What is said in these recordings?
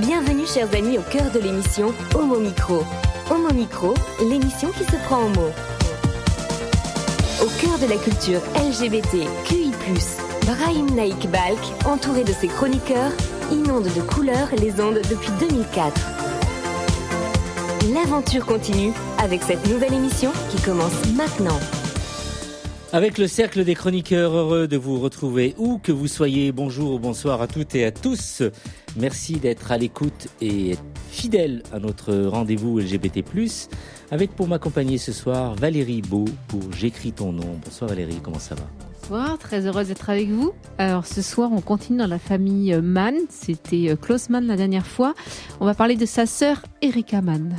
Bienvenue chers amis au cœur de l'émission Homo Micro. Homo Micro, l'émission qui se prend en mots. Au cœur de la culture LGBT, QI+, Brahim Naik Balk, entouré de ses chroniqueurs, inonde de couleurs les ondes depuis 2004. L'aventure continue avec cette nouvelle émission qui commence maintenant. Avec le cercle des chroniqueurs, heureux de vous retrouver où que vous soyez. Bonjour ou bonsoir à toutes et à tous. Merci d'être à l'écoute et fidèle à notre rendez-vous LGBT+. Avec pour m'accompagner ce soir Valérie Beau pour J'écris ton nom. Bonsoir Valérie, comment ça va ? Bonsoir, très heureuse d'être avec vous. Alors ce soir, on continue dans la famille Mann. C'était Klaus Mann la dernière fois. On va parler de sa sœur Erika Mann.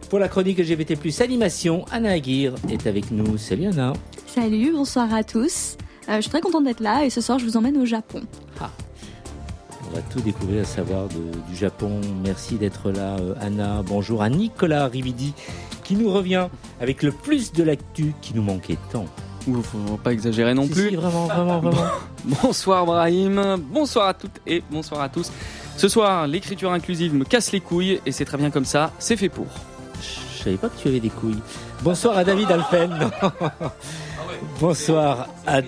Pour la chronique LGBT+, animation, Anna Aguirre est avec nous. Salut Anna. Salut, bonsoir à tous. Je suis très contente d'être là et ce soir je vous emmène au Japon. On va tout découvrir à savoir du Japon. Merci d'être là Anna. Bonjour à Nicolas Rividi qui nous revient avec le plus de l'actu qui nous manquait tant. Faut pas exagérer non plus. Si, vraiment. Bonsoir Brahim, bonsoir à toutes et bonsoir à tous. Ce soir, l'écriture inclusive me casse les couilles et c'est très bien comme ça, c'est fait pour. Je savais pas que tu avais des couilles. Bonsoir à David Alphen. Bonsoir à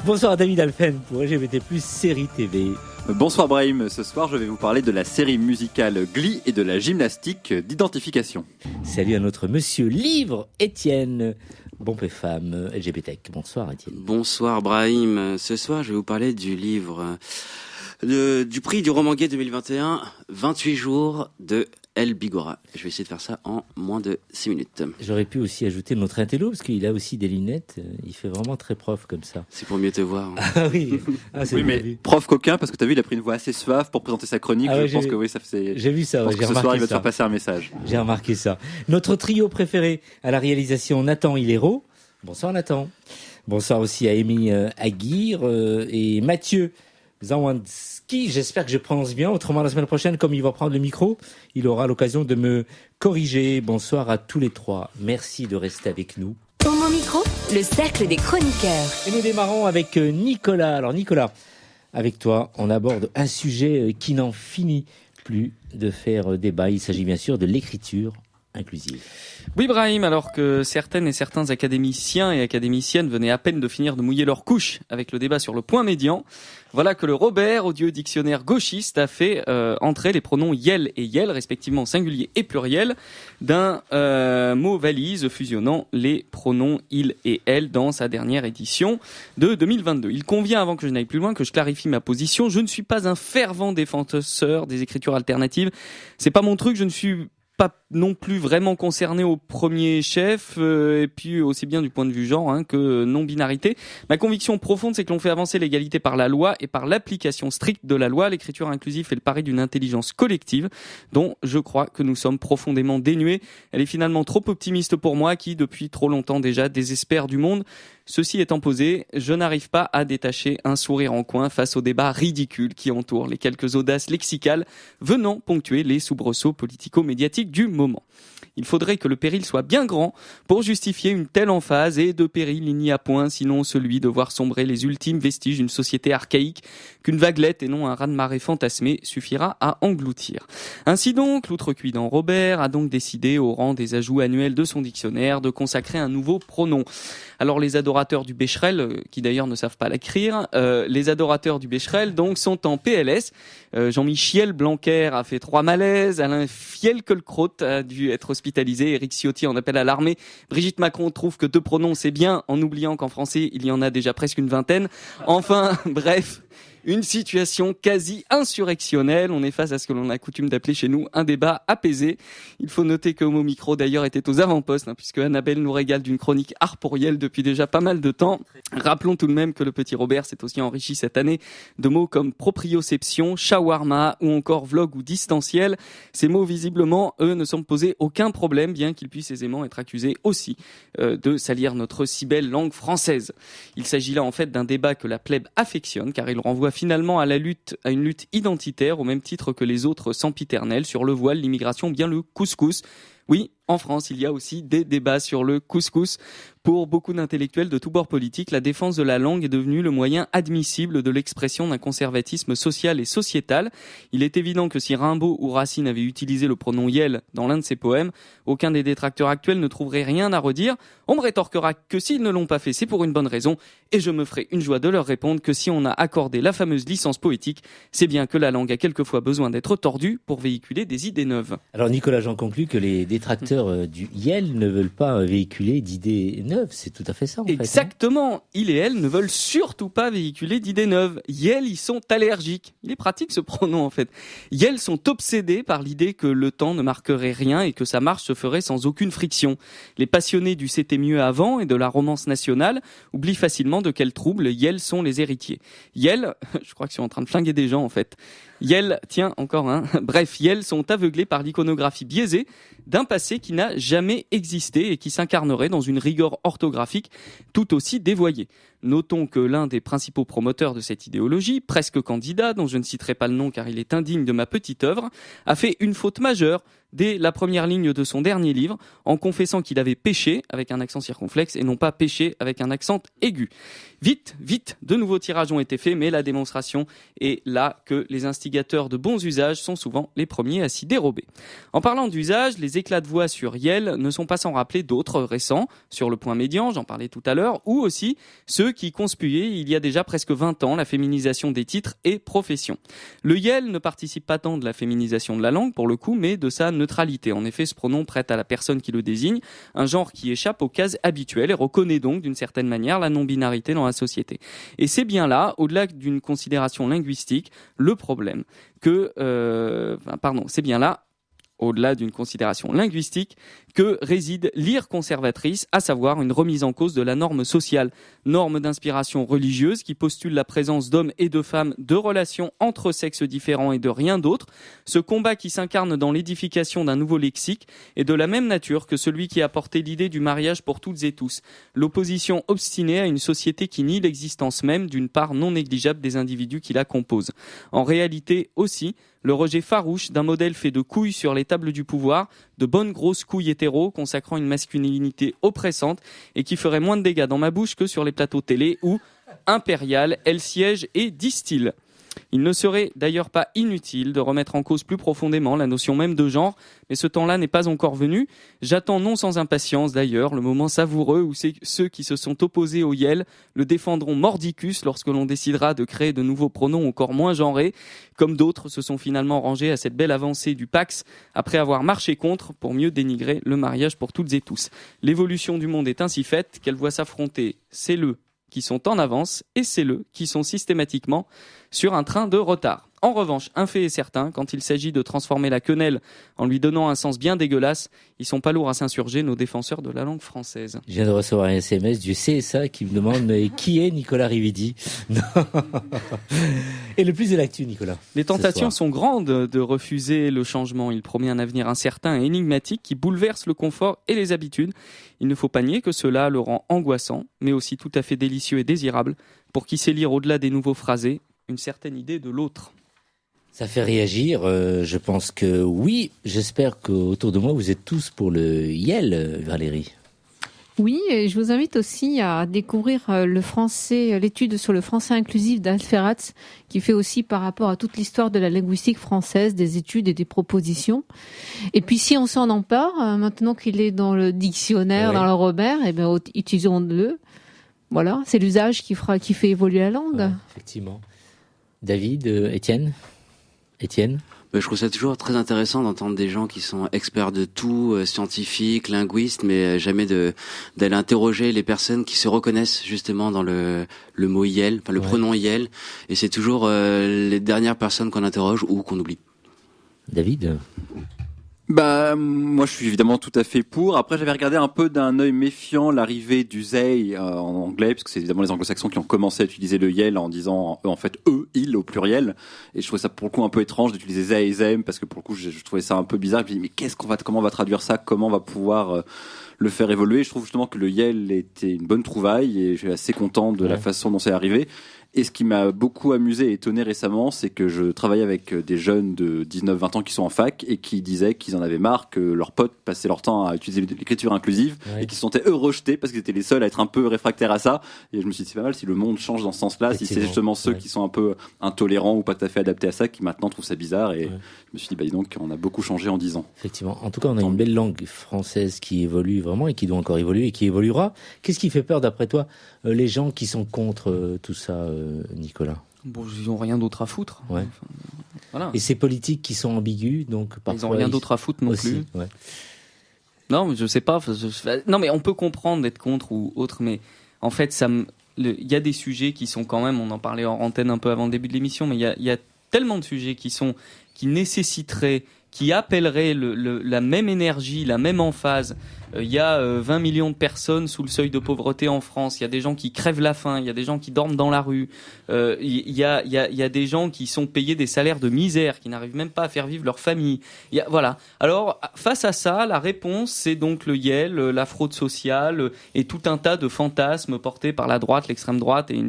bonsoir à David Alphen pour LGBT+ série TV. Bonsoir Brahim, ce soir je vais vous parler de la série musicale Glee et de la gymnastique d'identification. Salut à notre monsieur livre Étienne, bon pé femme LGBT. Bonsoir Étienne. Bonsoir Brahim, ce soir je vais vous parler du livre du prix du roman gay 2021, 28 jours de El Bigora. Je vais essayer de faire ça en moins de 6 minutes. J'aurais pu aussi ajouter notre intello, parce qu'il a aussi des lunettes. Il fait vraiment très prof comme ça. C'est pour mieux te voir. Ah oui, c'est oui mais vu. Prof coquin, parce que t'as vu, il a pris une voix assez suave pour présenter sa chronique. Ah ouais, je pense que oui, ça fait... J'ai vu ça, je pense que j'ai ce remarqué soir, il va te ça. faire passer un message. J'ai remarqué ça. Notre trio préféré à la réalisation, Nathan Hilero. Bonsoir Nathan. Bonsoir aussi à Amy Aguirre et Mathieu Zawanski, j'espère que je prononce bien. Autrement, la semaine prochaine, comme il va prendre le micro, il aura l'occasion de me corriger. Bonsoir à tous les trois. Merci de rester avec nous. Homo Micro, le cercle des chroniqueurs. Et nous démarrons avec Nicolas. Alors Nicolas, avec toi, on aborde un sujet qui n'en finit plus de faire débat. Il s'agit bien sûr de l'écriture inclusive. Oui Brahim, alors que certaines et certains académiciens et académiciennes venaient à peine de finir de mouiller leur couche avec le débat sur le point médian, voilà que le Robert, odieux dictionnaire gauchiste, a fait entrer les pronoms yel et yel, respectivement singulier et pluriel, d'un mot valise fusionnant les pronoms il et elle dans sa dernière édition de 2022. Il convient, avant que je n'aille plus loin, que je clarifie ma position. Je ne suis pas un fervent défenseur des écritures alternatives. C'est pas mon truc, je ne suis pas non plus vraiment concerné au premier chef, et puis aussi bien du point de vue genre que non-binarité. Ma conviction profonde, c'est que l'on fait avancer l'égalité par la loi et par l'application stricte de la loi. L'écriture inclusive fait le pari d'une intelligence collective dont je crois que nous sommes profondément dénués. Elle est finalement trop optimiste pour moi qui, depuis trop longtemps déjà, désespère du monde. Ceci étant posé, je n'arrive pas à détacher un sourire en coin face au débat ridicule qui entoure les quelques audaces lexicales venant ponctuer les soubresauts politico-médiatiques du moment. Il faudrait que le péril soit bien grand pour justifier une telle emphase, et de péril il n'y a point, sinon celui de voir sombrer les ultimes vestiges d'une société archaïque qu'une vaguelette et non un raz-de-marée fantasmé suffira à engloutir. Ainsi donc, l'outrecuidant Robert a donc décidé, au rang des ajouts annuels de son dictionnaire, de consacrer un nouveau pronom. Alors les adorateurs du Becherel, qui d'ailleurs ne savent pas l'écrire, les adorateurs du Becherel donc sont en PLS. Jean-Michel Blanquer a fait 3 malaises, Alain Fielkelkraut a dû être hospitalisé, Éric Ciotti en appelle à l'armée, Brigitte Macron trouve que 2 pronoms c'est bien, en oubliant qu'en français il y en a déjà presque une vingtaine. Enfin, bref, une situation quasi insurrectionnelle. On est face à ce que l'on a coutume d'appeler chez nous un débat apaisé. Il faut noter que Homo Micro d'ailleurs était aux avant-postes, puisque Annabelle nous régale d'une chronique arporielle depuis déjà pas mal de temps. Rappelons tout de même que le petit Robert s'est aussi enrichi cette année de mots comme proprioception, shawarma ou encore vlog ou distanciel. Ces mots visiblement, eux, ne semblent poser aucun problème, bien qu'ils puissent aisément être accusés aussi de salir notre si belle langue française. Il s'agit là en fait d'un débat que la plèbe affectionne, car il renvoie finalement à une lutte identitaire au même titre que les autres sempiternels sur le voile, l'immigration ou bien le couscous. Oui, en France, il y a aussi des débats sur le couscous. Pour beaucoup d'intellectuels de tous bords politiques, la défense de la langue est devenue le moyen admissible de l'expression d'un conservatisme social et sociétal. Il est évident que si Rimbaud ou Racine avaient utilisé le pronom « yel » dans l'un de ses poèmes, aucun des détracteurs actuels ne trouverait rien à redire. On me rétorquera que s'ils ne l'ont pas fait, c'est pour une bonne raison, et je me ferai une joie de leur répondre que si on a accordé la fameuse licence poétique, c'est bien que la langue a quelquefois besoin d'être tordue pour véhiculer des idées neuves. Alors Nicolas, j'en conclus que les détracteurs du YEL ne veulent pas véhiculer d'idées neuves. C'est tout à fait ça, en fait. Exactement. Ils et elles ne veulent surtout pas véhiculer d'idées neuves. YEL, ils sont allergiques. Il est pratique ce pronom, en fait. YEL sont obsédés par l'idée que le temps ne marquerait rien et que sa marche se ferait sans aucune friction. Les passionnés du c'était mieux avant et de la romance nationale oublient facilement de quel trouble YEL sont les héritiers. YEL, je crois que je suis en train de flinguer des gens, en fait. YEL, tiens, encore un. Bref, YEL sont aveuglés par l'iconographie biaisée d'un passé qui n'a jamais existé et qui s'incarnerait dans une rigueur orthographique tout aussi dévoyée. Notons que l'un des principaux promoteurs de cette idéologie, presque candidat, dont je ne citerai pas le nom car il est indigne de ma petite œuvre, a fait une faute majeure dès la première ligne de son dernier livre, en confessant qu'il avait péché avec un accent circonflexe et non pas péché avec un accent aigu. Vite, de nouveaux tirages ont été faits, mais la démonstration est là que les instigateurs de bons usages sont souvent les premiers à s'y dérober. En parlant d'usage, les éclats de voix sur YEL ne sont pas sans rappeler d'autres récents, sur le point médian, j'en parlais tout à l'heure, ou aussi ceux qui conspuaient il y a déjà presque 20 ans la féminisation des titres et professions. Le YEL ne participe pas tant de la féminisation de la langue, pour le coup, mais de sa neutralité. En effet, ce pronom prête à la personne qui le désigne un genre qui échappe aux cases habituelles et reconnaît donc d'une certaine manière la non-binarité dans la société. Et c'est bien là, au-delà d'une considération linguistique, le problème c'est bien là, au-delà d'une considération linguistique, que réside l'ire conservatrice, à savoir une remise en cause de la norme sociale, norme d'inspiration religieuse qui postule la présence d'hommes et de femmes, de relations entre sexes différents et de rien d'autre. Ce combat qui s'incarne dans l'édification d'un nouveau lexique est de la même nature que celui qui a porté l'idée du mariage pour toutes et tous. L'opposition obstinée à une société qui nie l'existence même d'une part non négligeable des individus qui la composent. En réalité aussi, le rejet farouche d'un modèle fait de couilles sur les tables du pouvoir, de bonnes grosses couilles hétéros consacrant une masculinité oppressante et qui ferait moins de dégâts dans ma bouche que sur les plateaux télé où, impériale, elle siège et distille. Il ne serait d'ailleurs pas inutile de remettre en cause plus profondément la notion même de genre, mais ce temps-là n'est pas encore venu. J'attends non sans impatience d'ailleurs le moment savoureux où ceux qui se sont opposés au YEL le défendront mordicus lorsque l'on décidera de créer de nouveaux pronoms encore moins genrés, comme d'autres se sont finalement rangés à cette belle avancée du Pax après avoir marché contre pour mieux dénigrer le mariage pour toutes et tous. L'évolution du monde est ainsi faite qu'elle voit s'affronter celles qui sont en avance et celles qui sont systématiquement sur un train de retard. En revanche, un fait est certain, quand il s'agit de transformer la quenelle en lui donnant un sens bien dégueulasse, ils sont pas lourds à s'insurger, nos défenseurs de la langue française. Je viens de recevoir un SMS du CSA qui me demande mais qui est Nicolas Rividi. Et le plus de l'actu, Nicolas. Les tentations sont grandes de refuser le changement. Il promet un avenir incertain et énigmatique qui bouleverse le confort et les habitudes. Il ne faut pas nier que cela le rend angoissant, mais aussi tout à fait délicieux et désirable, pour qui sait lire au-delà des nouveaux phrasés une certaine idée de l'autre. Ça fait réagir, je pense que oui. J'espère qu'autour de moi, vous êtes tous pour le YEL, Valérie. Oui, et je vous invite aussi à découvrir le français, l'étude sur le français inclusif d'Alferat, qui fait aussi par rapport à toute l'histoire de la linguistique française, des études et des propositions. Et puis si on s'en empare, maintenant qu'il est dans le dictionnaire, dans le Robert, eh bien, utilisons-le. Voilà, c'est l'usage qui fait évoluer la langue. Ouais, effectivement. David, Étienne. Je trouve ça toujours très intéressant d'entendre des gens qui sont experts de tout, scientifiques, linguistes, mais jamais d'aller interroger les personnes qui se reconnaissent justement dans le mot YEL, enfin le pronom YEL, et c'est toujours les dernières personnes qu'on interroge ou qu'on oublie. David ? Moi je suis évidemment tout à fait pour. Après j'avais regardé un peu d'un œil méfiant l'arrivée du they en anglais, parce que c'est évidemment les anglo-saxons qui ont commencé à utiliser le YEL en disant en fait eux, ils au pluriel, et je trouvais ça pour le coup un peu étrange d'utiliser they et them, parce que pour le coup je trouvais ça un peu bizarre. Je me dis mais comment on va traduire ça, comment on va pouvoir le faire évoluer. Je trouve justement que le YEL était une bonne trouvaille et je suis assez content de la façon dont c'est arrivé. Et ce qui m'a beaucoup amusé et étonné récemment, c'est que je travaillais avec des jeunes de 19-20 ans qui sont en fac et qui disaient qu'ils en avaient marre que leurs potes passaient leur temps à utiliser l'écriture inclusive et qu'ils se sentaient eux rejetés parce qu'ils étaient les seuls à être un peu réfractaires à ça. Et je me suis dit, c'est pas mal si le monde change dans ce sens-là, si c'est justement ceux qui sont un peu intolérants ou pas tout à fait adaptés à ça qui maintenant trouvent ça bizarre. Et je me suis dit, bah dis donc, on a beaucoup changé en 10 ans. Effectivement. En tout cas, on a une belle langue française qui évolue vraiment et qui doit encore évoluer et qui évoluera. Qu'est-ce qui fait peur d'après toi, les gens qui sont contre tout ça, Nicolas? Bon, ils n'ont rien d'autre à foutre. Ouais. Enfin, voilà. Et ces politiques qui sont ambigus, donc parfois... Ils n'ont rien d'autre à foutre non aussi, plus. Ouais. Non, mais je sais pas. Non, mais on peut comprendre d'être contre ou autre, mais en fait, il y a des sujets qui sont quand même, on en parlait en antenne un peu avant le début de l'émission, mais il y a tellement de sujets qui nécessiteraient, qui appelleraient la même énergie, la même emphase. Il y a 20 millions de personnes sous le seuil de pauvreté en France. Il y a des gens qui crèvent la faim. Il y a des gens qui dorment dans la rue. Il y a des gens qui sont payés des salaires de misère, qui n'arrivent même pas à faire vivre leur famille. Voilà. Alors, face à ça, la réponse, c'est donc le YEL, la fraude sociale et tout un tas de fantasmes portés par la droite, l'extrême droite et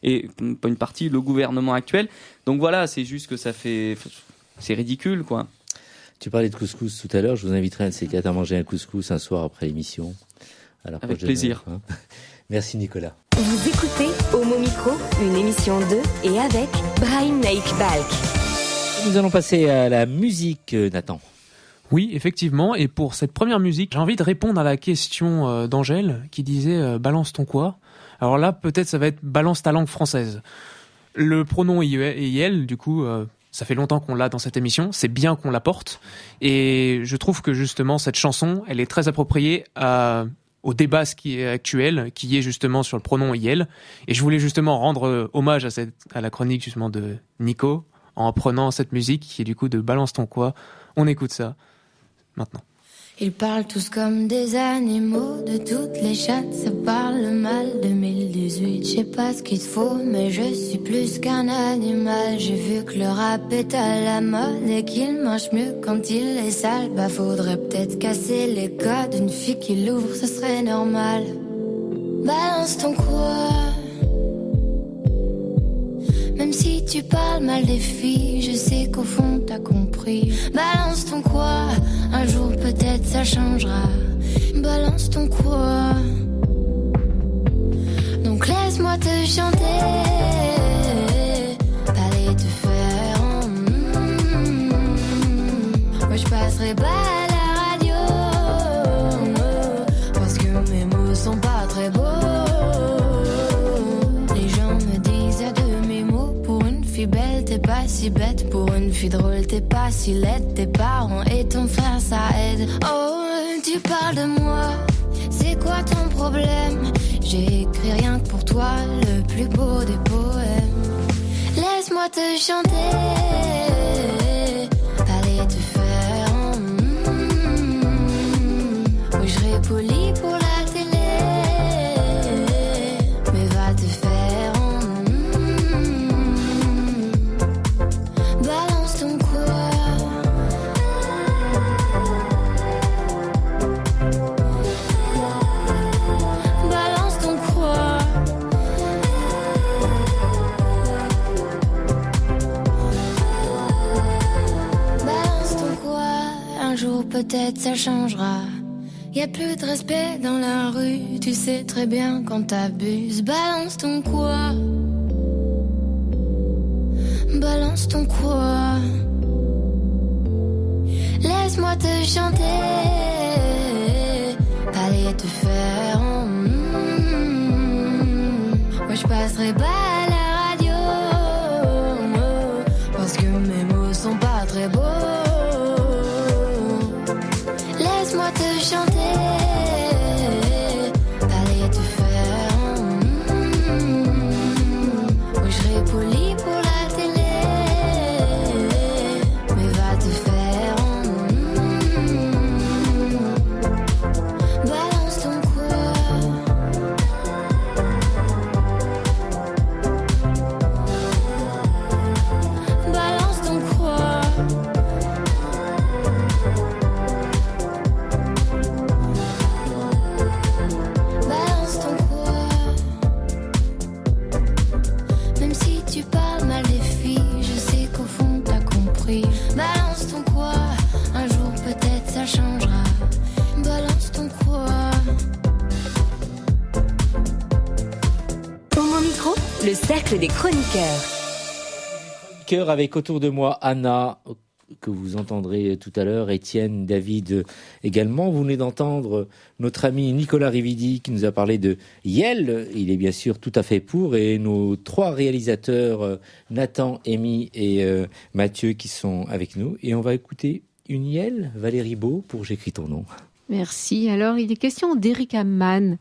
le gouvernement actuel. Donc voilà, c'est juste que c'est ridicule, quoi. Tu parlais de couscous tout à l'heure, je vous inviterai un de ces quatre à manger un couscous un soir après l'émission. Avec plaisir. Merci Nicolas. Vous écoutez Homo Micro, une émission de et avec Brahim Naik Balk. Nous allons passer à la musique, Nathan. Oui, effectivement, et pour cette première musique, j'ai envie de répondre à la question d'Angèle qui disait balance ton quoi. Alors là, peut-être ça va être balance ta langue française. Le pronom IL, du coup... ça fait longtemps qu'on l'a dans cette émission, c'est bien qu'on l'apporte. Et je trouve que justement, cette chanson, elle est très appropriée au débat qui est actuel, qui est justement sur le pronom IL. Et je voulais justement rendre hommage à la chronique justement de Nico, en prenant cette musique qui est du coup de Balance ton quoi. On écoute ça maintenant. Ils parlent tous comme des animaux, de toutes les chattes, ça parle mal. 2018, je sais pas ce qu'il te faut, mais je suis plus qu'un animal. J'ai vu que le rap est à la mode et qu'il mange mieux quand il est sale. Bah faudrait peut-être casser les codes, une fille qui l'ouvre, ce serait normal. Balance ton quoi. Même si tu parles mal des filles, je sais qu'au fond t'as compris. Balance ton quoi, un jour peut-être ça changera. Balance ton quoi. Donc laisse-moi te chanter, aller te faire Moi je passerai pas à la radio, parce que mes mots sont pas très beaux. Les gens me disent à de mes mots, pour une fille belle t'es pas si bête, pour une fille drôle t'es pas si laide. Tes parents et ton frère ça aide. Oh tu parles de moi, c'est quoi ton problème? J'ai écrit rien que pour toi, le plus beau des poèmes. Laisse-moi te chanter, aller te faire oui je serai poli pour la télé, mais va te faire balance ton quoi. Balance ton quoi. Balance ton quoi. Un jour peut-être ça changera. Y a plus de respect dans la rue, tu sais très bien quand t'abuses. Balance ton quoi. Balance ton quoi. Laisse-moi te chanter, aller te faire moi je passerai pas à la radio, parce que mes mots sont pas très beaux. Laisse-moi te chanter, aller te faire oui je serai poli pour la télé, mais va te faire balance ton quoi. des chroniqueurs. Cœur avec autour de moi Anna, que vous entendrez tout à l'heure, Étienne, David également. Vous venez d'entendre notre ami Nicolas Rividi qui nous a parlé de Yel. Il est bien sûr tout à fait pour. Et nos 3 réalisateurs, Nathan, Amy et Mathieu, qui sont avec nous. Et on va écouter une Yel, Valérie Beau, pour J'écris ton nom. Merci. Alors, il est question d'Erika Mann,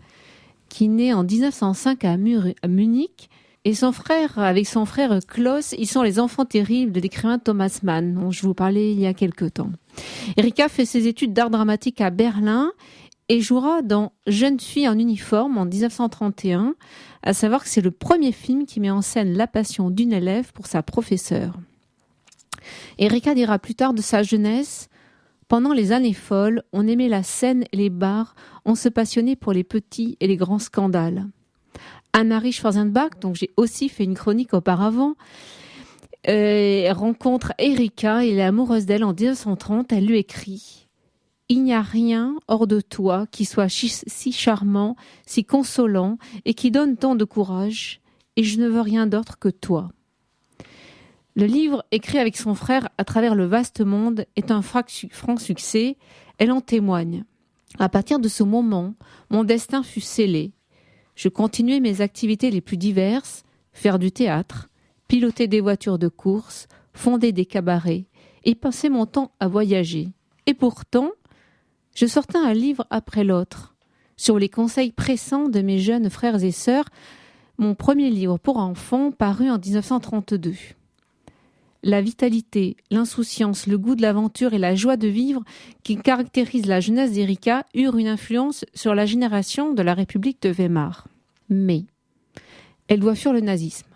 qui naît en 1905 à Munich. Et avec son frère Klaus, ils sont les enfants terribles de l'écrivain Thomas Mann, dont je vous parlais il y a quelque temps. Erika fait ses études d'art dramatique à Berlin et jouera dans Jeune fille en uniforme en 1931, à savoir que c'est le premier film qui met en scène la passion d'une élève pour sa professeure. Erika dira plus tard de sa jeunesse: pendant les années folles, on aimait la scène et les bars, on se passionnait pour les petits et les grands scandales. Anne-Marie Schwarzenbach, dont j'ai aussi fait une chronique auparavant, rencontre Erika et est amoureuse d'elle en 1930. Elle lui écrit: il n'y a rien hors de toi qui soit si charmant, si consolant et qui donne tant de courage, et je ne veux rien d'autre que toi. Le livre, écrit avec son frère à travers le vaste monde, est un franc succès. Elle en témoigne. À partir de ce moment, mon destin fut scellé. Je continuais mes activités les plus diverses, faire du théâtre, piloter des voitures de course, fonder des cabarets et passer mon temps à voyager. Et pourtant, je sortais un livre après l'autre. Sur les conseils pressants de mes jeunes frères et sœurs, mon premier livre pour enfants paru en 1932. La vitalité, l'insouciance, le goût de l'aventure et la joie de vivre qui caractérisent la jeunesse d'Erika eurent une influence sur la génération de la République de Weimar. Mais elle doit fuir le nazisme.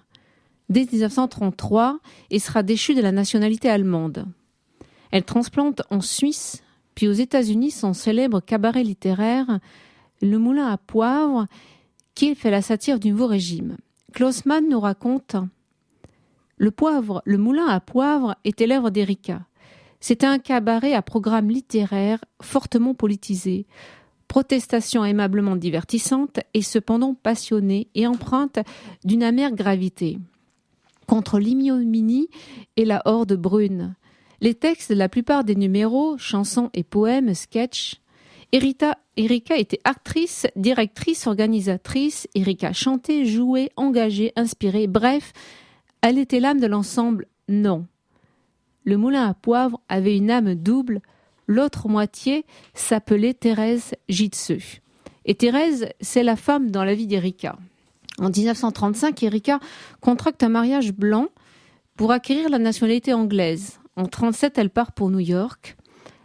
Dès 1933, elle sera déchue de la nationalité allemande. Elle transplante en Suisse, puis aux États-Unis son célèbre cabaret littéraire, Le Moulin à Poivre, qui fait la satire du nouveau régime. Klaus Mann nous raconte: Le Moulin à Poivre était l'œuvre d'Erika. C'était un cabaret à programme littéraire fortement politisé, protestation aimablement divertissante et cependant passionnée et empreinte d'une amère gravité. Contre l'ignominie et la horde brune. Les textes de la plupart des numéros, chansons et poèmes, sketchs. Erika était actrice, directrice, organisatrice. Erika chantait, jouait, engagée, inspirée. Bref, elle était l'âme de l'ensemble. Non. Le Moulin à Poivre avait une âme double. L'autre moitié s'appelait Thérèse Gitseux. Et Thérèse, c'est la femme dans la vie d'Erika. En 1935, Erika contracte un mariage blanc pour acquérir la nationalité anglaise. En 1937, elle part pour New York.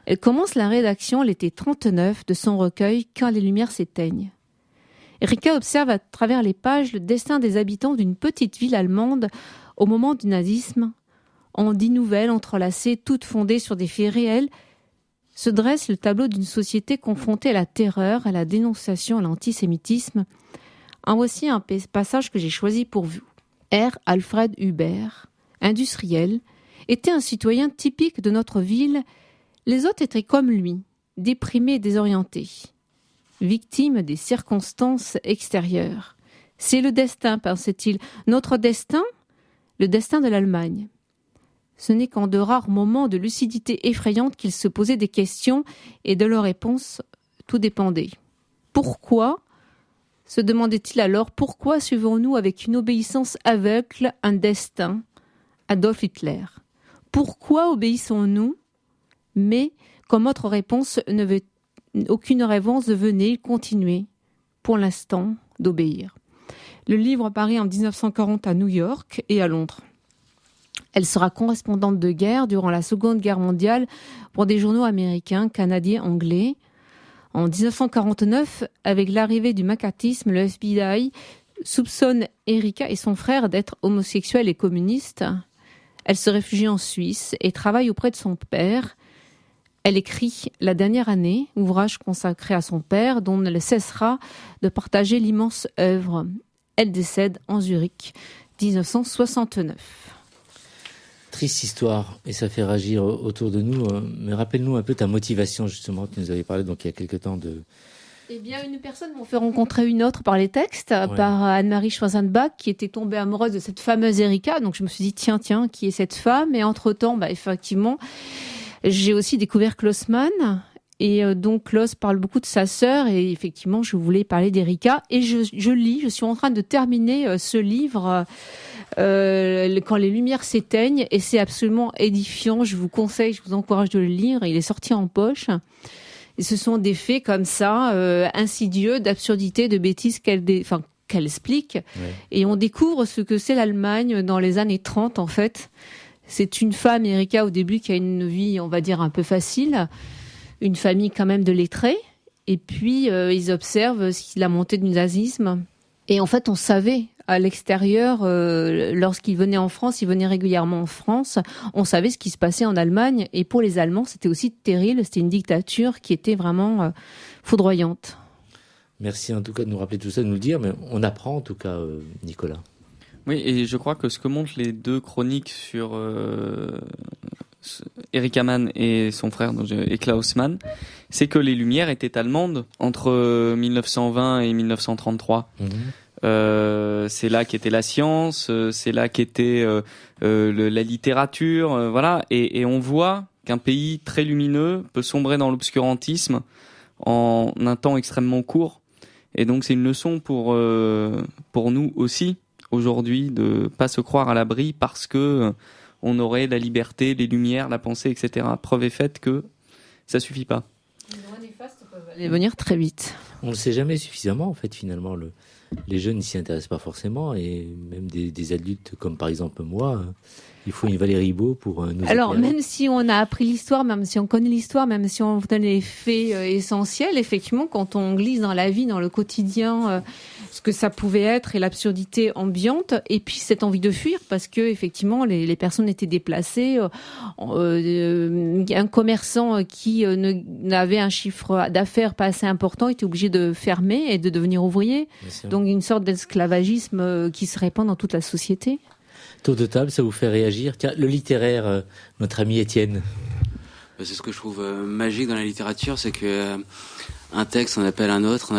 Elle commence la rédaction l'été 1939 de son recueil « Quand les lumières s'éteignent ». Erika observe à travers les pages le destin des habitants d'une petite ville allemande au moment du nazisme. En 10 nouvelles entrelacées, toutes fondées sur des faits réels, se dresse le tableau d'une société confrontée à la terreur, à la dénonciation, à l'antisémitisme. En voici un passage que j'ai choisi pour vous. R. Alfred Huber, industriel, était un citoyen typique de notre ville. Les autres étaient comme lui, déprimés et désorientés, victimes des circonstances extérieures. C'est le destin, pensait-il. Notre destin, le destin de l'Allemagne. Ce n'est qu'en de rares moments de lucidité effrayante qu'il se posait des questions et de leurs réponses, tout dépendait. Pourquoi, se demandait-il alors, pourquoi suivons-nous avec une obéissance aveugle un destin, Adolf Hitler? Pourquoi obéissons-nous? Mais, comme autre réponse, aucune réponse venait, continuer, pour l'instant, d'obéir. Le livre paraît en 1940 à New York et à Londres. Elle sera correspondante de guerre durant la Seconde Guerre mondiale pour des journaux américains, canadiens, anglais. En 1949, avec l'arrivée du macartisme, le FBI soupçonne Erika et son frère d'être homosexuels et communistes. Elle se réfugie en Suisse et travaille auprès de son père. Elle écrit La dernière année, ouvrage consacré à son père, dont elle cessera de partager l'immense œuvre. Elle décède en Zurich, 1969. Triste histoire, et ça fait réagir autour de nous. Mais rappelle-nous un peu ta motivation, justement. Tu nous avais parlé donc il y a quelque temps Eh bien, une personne m'a fait rencontrer une autre par les textes, par Anne-Marie Schwarzenbach, qui était tombée amoureuse de cette fameuse Erika. Donc, je me suis dit, tiens, qui est cette femme? Et entre-temps, effectivement, j'ai aussi découvert Klaus Mann. Et donc, Klaus parle beaucoup de sa sœur. Et effectivement, je voulais parler d'Erika. Et je suis en train de terminer ce livre quand les lumières s'éteignent. Et c'est absolument édifiant. Je vous conseille, je vous encourage de le lire. Il est sorti en poche. Et ce sont des faits comme ça, insidieux, d'absurdité, de bêtises qu'elle explique. Ouais. Et on découvre ce que c'est l'Allemagne dans les années 30, en fait. C'est une femme, Erika, au début, qui a une vie, on va dire, un peu facile. Une famille quand même de lettrés. Et puis, ils observent la montée du nazisme. Et en fait, on savait à l'extérieur, lorsqu'ils venaient en France, ils venaient régulièrement en France, on savait ce qui se passait en Allemagne. Et pour les Allemands, c'était aussi terrible. C'était une dictature qui était vraiment foudroyante. Merci en tout cas de nous rappeler tout ça, de nous le dire. Mais on apprend en tout cas, Nicolas. Oui, et je crois que ce que montrent les deux chroniques sur Erika Mann et son frère, et Klaus Mann, c'est que les Lumières étaient allemandes entre 1920 et 1933. C'est là qu'était la science, c'est là qu'était la littérature, voilà. Et on voit qu'un pays très lumineux peut sombrer dans l'obscurantisme en un temps extrêmement court. Et donc c'est une leçon pour nous aussi aujourd'hui de pas se croire à l'abri parce que on aurait la liberté, les lumières, la pensée, etc. Preuve est faite que ça suffit pas. Les lois néfastes peuvent aller venir très vite. On le sait jamais suffisamment en fait finalement. Les jeunes ne s'y intéressent pas forcément et même des adultes comme par exemple moi, il faut une Valérie Beau pour nous Alors éclairer. même si on a appris l'histoire, même si on connaît l'histoire, même si on donne les faits essentiels, effectivement quand on glisse dans la vie, dans le quotidien, ce que ça pouvait être et l'absurdité ambiante et puis cette envie de fuir parce que effectivement les personnes étaient déplacées, un commerçant qui n'avait un chiffre d'affaires pas assez important était obligé de fermer et de devenir ouvrier. Donc une sorte d'esclavagisme qui se répand dans toute la société. Tour de table, ça vous fait réagir? Tiens, le littéraire, notre ami Étienne. C'est ce que je trouve magique dans la littérature, c'est que un texte on appelle un autre,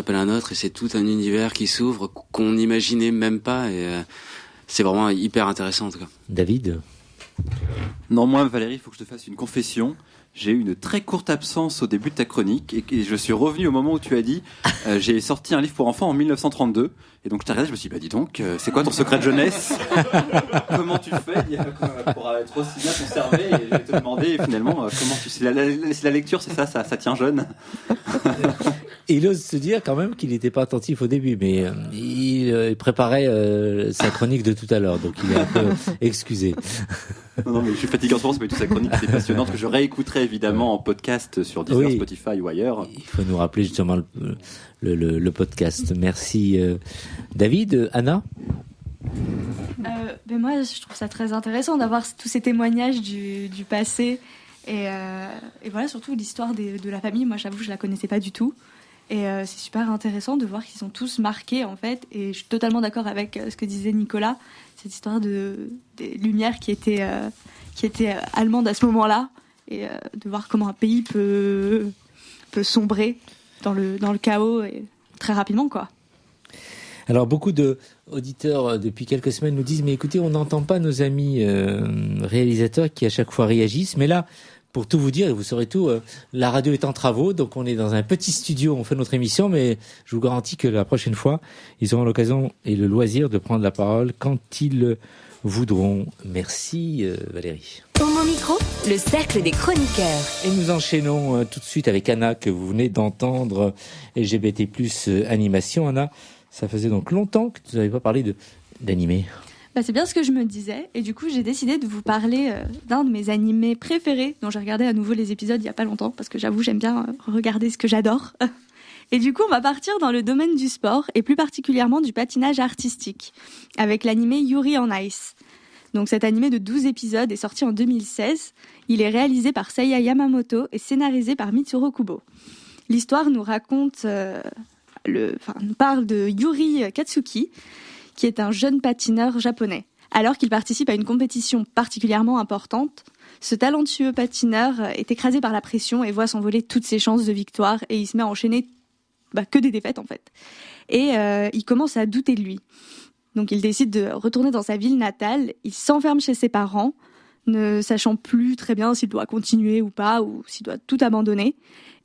et c'est tout un univers qui s'ouvre qu'on n'imaginait même pas, et c'est vraiment hyper intéressant en tout cas. David? Non, moi Valérie, il faut que je te fasse une confession. J'ai eu une très courte absence au début de ta chronique et je suis revenu au moment où tu as dit j'ai sorti un livre pour enfants en 1932 et donc je t'ai regardé, je me suis dit dis donc c'est quoi ton secret de jeunesse? Comment tu fais pour être aussi bien conservé? Et je vais te demander finalement comment tu sais la lecture, c'est ça tient jeune. Il ose se dire quand même qu'il n'était pas attentif au début, mais il préparait sa chronique de tout à l'heure, donc il est un peu excusé. Non, mais je suis fatigué en ce moment, mais toute sa chronique c'est passionnante que je réécouterai évidemment en podcast sur Deezer, Spotify ou ailleurs. Il faut nous rappeler justement le podcast. Merci David. Anna? Ben moi je trouve ça très intéressant d'avoir tous ces témoignages du passé et voilà surtout l'histoire de la famille. Moi j'avoue je la connaissais pas du tout. Et c'est super intéressant de voir qu'ils sont tous marqués en fait. Et je suis totalement d'accord avec ce que disait Nicolas, cette histoire des lumières qui étaient allemandes à ce moment-là, et de voir comment un pays peut sombrer dans le chaos et très rapidement quoi. Alors beaucoup d'auditeurs depuis quelques semaines nous disent mais écoutez on n'entend pas nos amis réalisateurs qui à chaque fois réagissent, mais là pour tout vous dire, et vous saurez tout, la radio est en travaux, donc on est dans un petit studio, on fait notre émission, mais je vous garantis que la prochaine fois, ils auront l'occasion et le loisir de prendre la parole quand ils voudront. Merci Valérie. Homo Micro, le cercle des chroniqueurs. Et nous enchaînons tout de suite avec Anna, que vous venez d'entendre, LGBT+, animation. Anna, ça faisait donc longtemps que tu n'avais pas parlé d'animé. C'est bien ce que je me disais, et du coup j'ai décidé de vous parler d'un de mes animés préférés, dont j'ai regardé à nouveau les épisodes il y a pas longtemps, parce que j'avoue j'aime bien regarder ce que j'adore. Et du coup on va partir dans le domaine du sport, et plus particulièrement du patinage artistique, avec l'animé Yuri on Ice. Donc cet animé de 12 épisodes est sorti en 2016, il est réalisé par Seiya Yamamoto et scénarisé par Mitsuru Kubo. L'histoire nous raconte, nous parle de Yuri Katsuki, qui est un jeune patineur japonais. Alors qu'il participe à une compétition particulièrement importante, ce talentueux patineur est écrasé par la pression et voit s'envoler toutes ses chances de victoire et il se met à enchaîner que des défaites en fait. Et il commence à douter de lui. Donc il décide de retourner dans sa ville natale, il s'enferme chez ses parents, ne sachant plus très bien s'il doit continuer ou pas, ou s'il doit tout abandonner.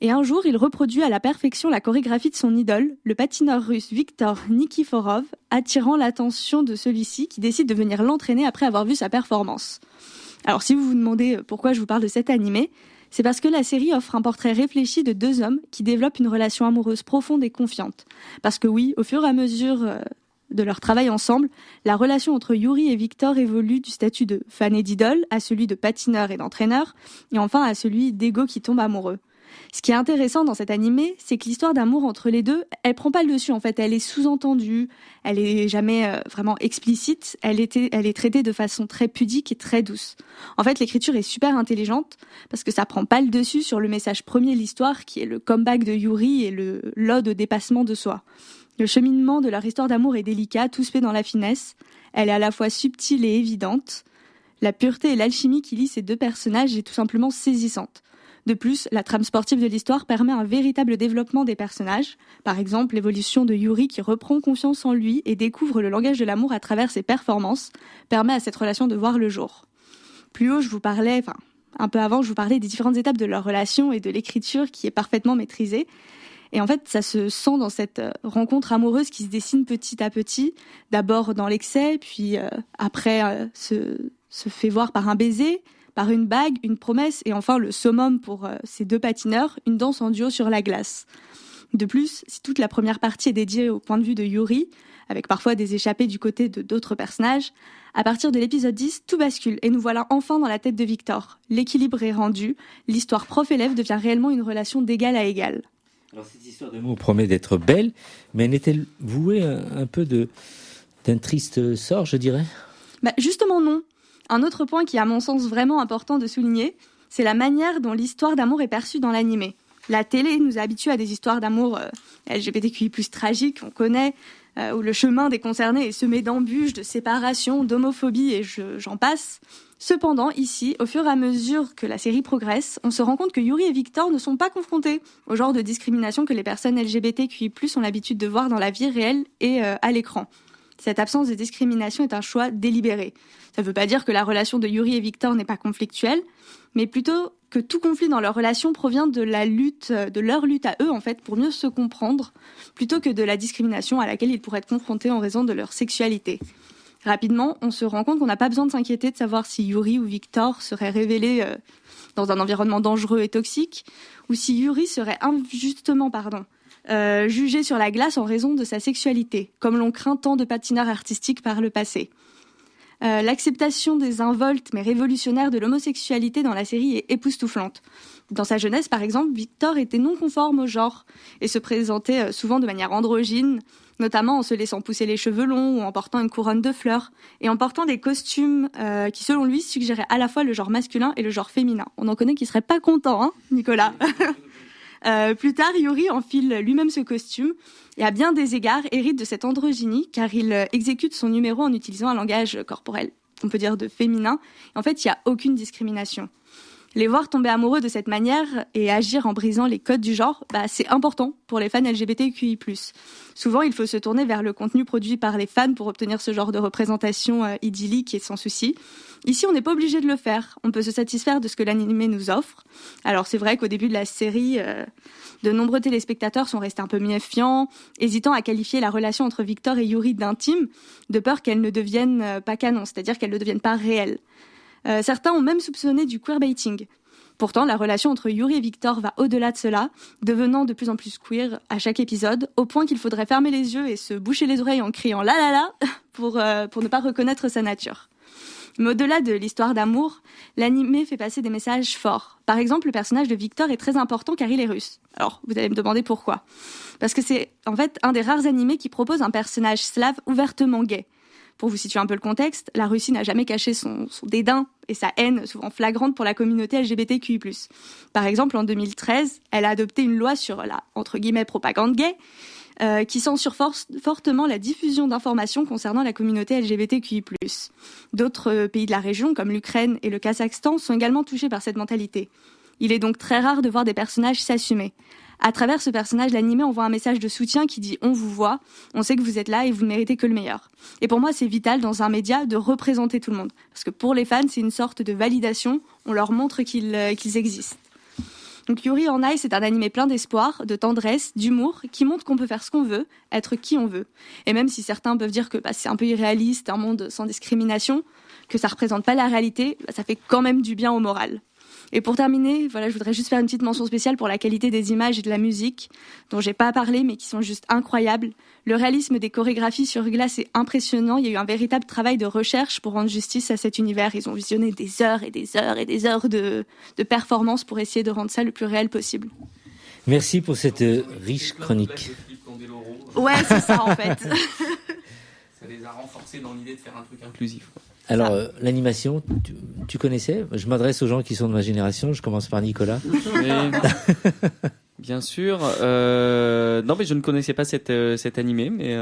Et un jour, il reproduit à la perfection la chorégraphie de son idole, le patineur russe Viktor Nikiforov, attirant l'attention de celui-ci qui décide de venir l'entraîner après avoir vu sa performance. Alors si vous vous demandez pourquoi je vous parle de cet animé, c'est parce que la série offre un portrait réfléchi de deux hommes qui développent une relation amoureuse profonde et confiante. Parce que oui, au fur et à mesure de leur travail ensemble, la relation entre Yuri et Viktor évolue du statut de fan et d'idole à celui de patineur et d'entraîneur, et enfin à celui d'ego qui tombe amoureux. Ce qui est intéressant dans cet animé, c'est que l'histoire d'amour entre les deux, elle prend pas le dessus en fait, elle est sous-entendue, elle est jamais vraiment explicite, elle est traitée de façon très pudique et très douce. En fait, l'écriture est super intelligente parce que ça prend pas le dessus sur le message premier de l'histoire qui est le comeback de Yuri et l'ode au dépassement de soi. Le cheminement de leur histoire d'amour est délicat, tout se fait dans la finesse, elle est à la fois subtile et évidente. La pureté et l'alchimie qui lient ces deux personnages est tout simplement saisissante. De plus, la trame sportive de l'histoire permet un véritable développement des personnages. Par exemple, l'évolution de Yuri qui reprend confiance en lui et découvre le langage de l'amour à travers ses performances permet à cette relation de voir le jour. Plus haut, un peu avant, je vous parlais des différentes étapes de leur relation et de l'écriture qui est parfaitement maîtrisée. Et en fait, ça se sent dans cette rencontre amoureuse qui se dessine petit à petit, d'abord dans l'excès, puis après se fait voir par un baiser, par une bague, une promesse, et enfin le summum pour ces deux patineurs, une danse en duo sur la glace. De plus, si toute la première partie est dédiée au point de vue de Yuri, avec parfois des échappées du côté de d'autres personnages, à partir de l'épisode 10, tout bascule, et nous voilà enfin dans la tête de Viktor. L'équilibre est rendu, l'histoire prof-élève devient réellement une relation d'égal à égal. Alors cette histoire d'amour promet d'être belle, mais n'est-elle vouée un peu d'un triste sort, je dirais ? Justement non. Un autre point qui est à mon sens vraiment important de souligner, c'est la manière dont l'histoire d'amour est perçue dans l'animé. La télé nous habitue à des histoires d'amour LGBTQI+, tragiques, on connaît, où le chemin des concernés est semé d'embûches, de séparation, d'homophobie et j'en passe. Cependant, ici, au fur et à mesure que la série progresse, on se rend compte que Yuri et Viktor ne sont pas confrontés au genre de discrimination que les personnes LGBTQI+, ont l'habitude de voir dans la vie réelle et à l'écran. Cette absence de discrimination est un choix délibéré. Ça ne veut pas dire que la relation de Yuri et Viktor n'est pas conflictuelle, mais plutôt que tout conflit dans leur relation provient de leur lutte à eux, en fait, pour mieux se comprendre, plutôt que de la discrimination à laquelle ils pourraient être confrontés en raison de leur sexualité. Rapidement, on se rend compte qu'on n'a pas besoin de s'inquiéter de savoir si Yuri ou Viktor seraient révélés dans un environnement dangereux et toxique, ou si Yuri serait injustement, jugé sur la glace en raison de sa sexualité, comme l'ont craint tant de patineurs artistiques par le passé. L'acceptation des involtes mais révolutionnaires de l'homosexualité dans la série est époustouflante. Dans sa jeunesse, par exemple, Viktor était non conforme au genre et se présentait souvent de manière androgyne, notamment en se laissant pousser les cheveux longs ou en portant une couronne de fleurs et en portant des costumes qui, selon lui, suggéraient à la fois le genre masculin et le genre féminin. On en connaît qui seraient pas contents, hein, Nicolas. Plus tard, Yuri enfile lui-même ce costume et à bien des égards hérite de cette androgynie car il exécute son numéro en utilisant un langage corporel, on peut dire de féminin. Et en fait, il n'y a aucune discrimination. Les voir tomber amoureux de cette manière et agir en brisant les codes du genre, c'est important pour les fans LGBTQI+. Souvent, il faut se tourner vers le contenu produit par les fans pour obtenir ce genre de représentation idyllique et sans souci. Ici, on n'est pas obligé de le faire. On peut se satisfaire de ce que l'animé nous offre. Alors, c'est vrai qu'au début de la série, de nombreux téléspectateurs sont restés un peu méfiants, hésitant à qualifier la relation entre Viktor et Yuri d'intime, de peur qu'elle ne devienne pas canon, c'est-à-dire qu'elle ne devienne pas réelle. Certains ont même soupçonné du queerbaiting. Pourtant, la relation entre Yuri et Viktor va au-delà de cela, devenant de plus en plus queer à chaque épisode, au point qu'il faudrait fermer les yeux et se boucher les oreilles en criant « la la la » pour ne pas reconnaître sa nature. Mais au-delà de l'histoire d'amour, l'animé fait passer des messages forts. Par exemple, le personnage de Viktor est très important car il est russe. Alors, vous allez me demander pourquoi. Parce que c'est en fait un des rares animés qui propose un personnage slave ouvertement gay. Pour vous situer un peu le contexte, la Russie n'a jamais caché son dédain et sa haine, souvent flagrante, pour la communauté LGBTQI+. Par exemple, en 2013, elle a adopté une loi sur la, entre guillemets, propagande gay, qui censure fortement la diffusion d'informations concernant la communauté LGBTQI+. D'autres pays de la région, comme l'Ukraine et le Kazakhstan, sont également touchés par cette mentalité. Il est donc très rare de voir des personnages s'assumer. À travers ce personnage, l'animé envoie un message de soutien qui dit « on vous voit, on sait que vous êtes là et vous ne méritez que le meilleur ». Et pour moi, c'est vital dans un média de représenter tout le monde. Parce que pour les fans, c'est une sorte de validation, on leur montre qu'ils existent. Donc Yuri on Ice, c'est un animé plein d'espoir, de tendresse, d'humour, qui montre qu'on peut faire ce qu'on veut, être qui on veut. Et même si certains peuvent dire que c'est un peu irréaliste, un monde sans discrimination, que ça représente pas la réalité, ça fait quand même du bien au moral. Et pour terminer, je voudrais juste faire une petite mention spéciale pour la qualité des images et de la musique, dont j'ai pas parlé, mais qui sont juste incroyables. Le réalisme des chorégraphies sur glace est impressionnant. Il y a eu un véritable travail de recherche pour rendre justice à cet univers. Ils ont visionné des heures et des heures et des heures de performances pour essayer de rendre ça le plus réel possible. Merci pour cette riche chronique. Ouais, c'est ça en fait. Ça les a renforcés dans l'idée de faire un truc inclusif. Alors, l'animation, tu connaissais ? Je m'adresse aux gens qui sont de ma génération. Je commence par Nicolas. Bien sûr. Non, mais je ne connaissais pas cet animé. Mais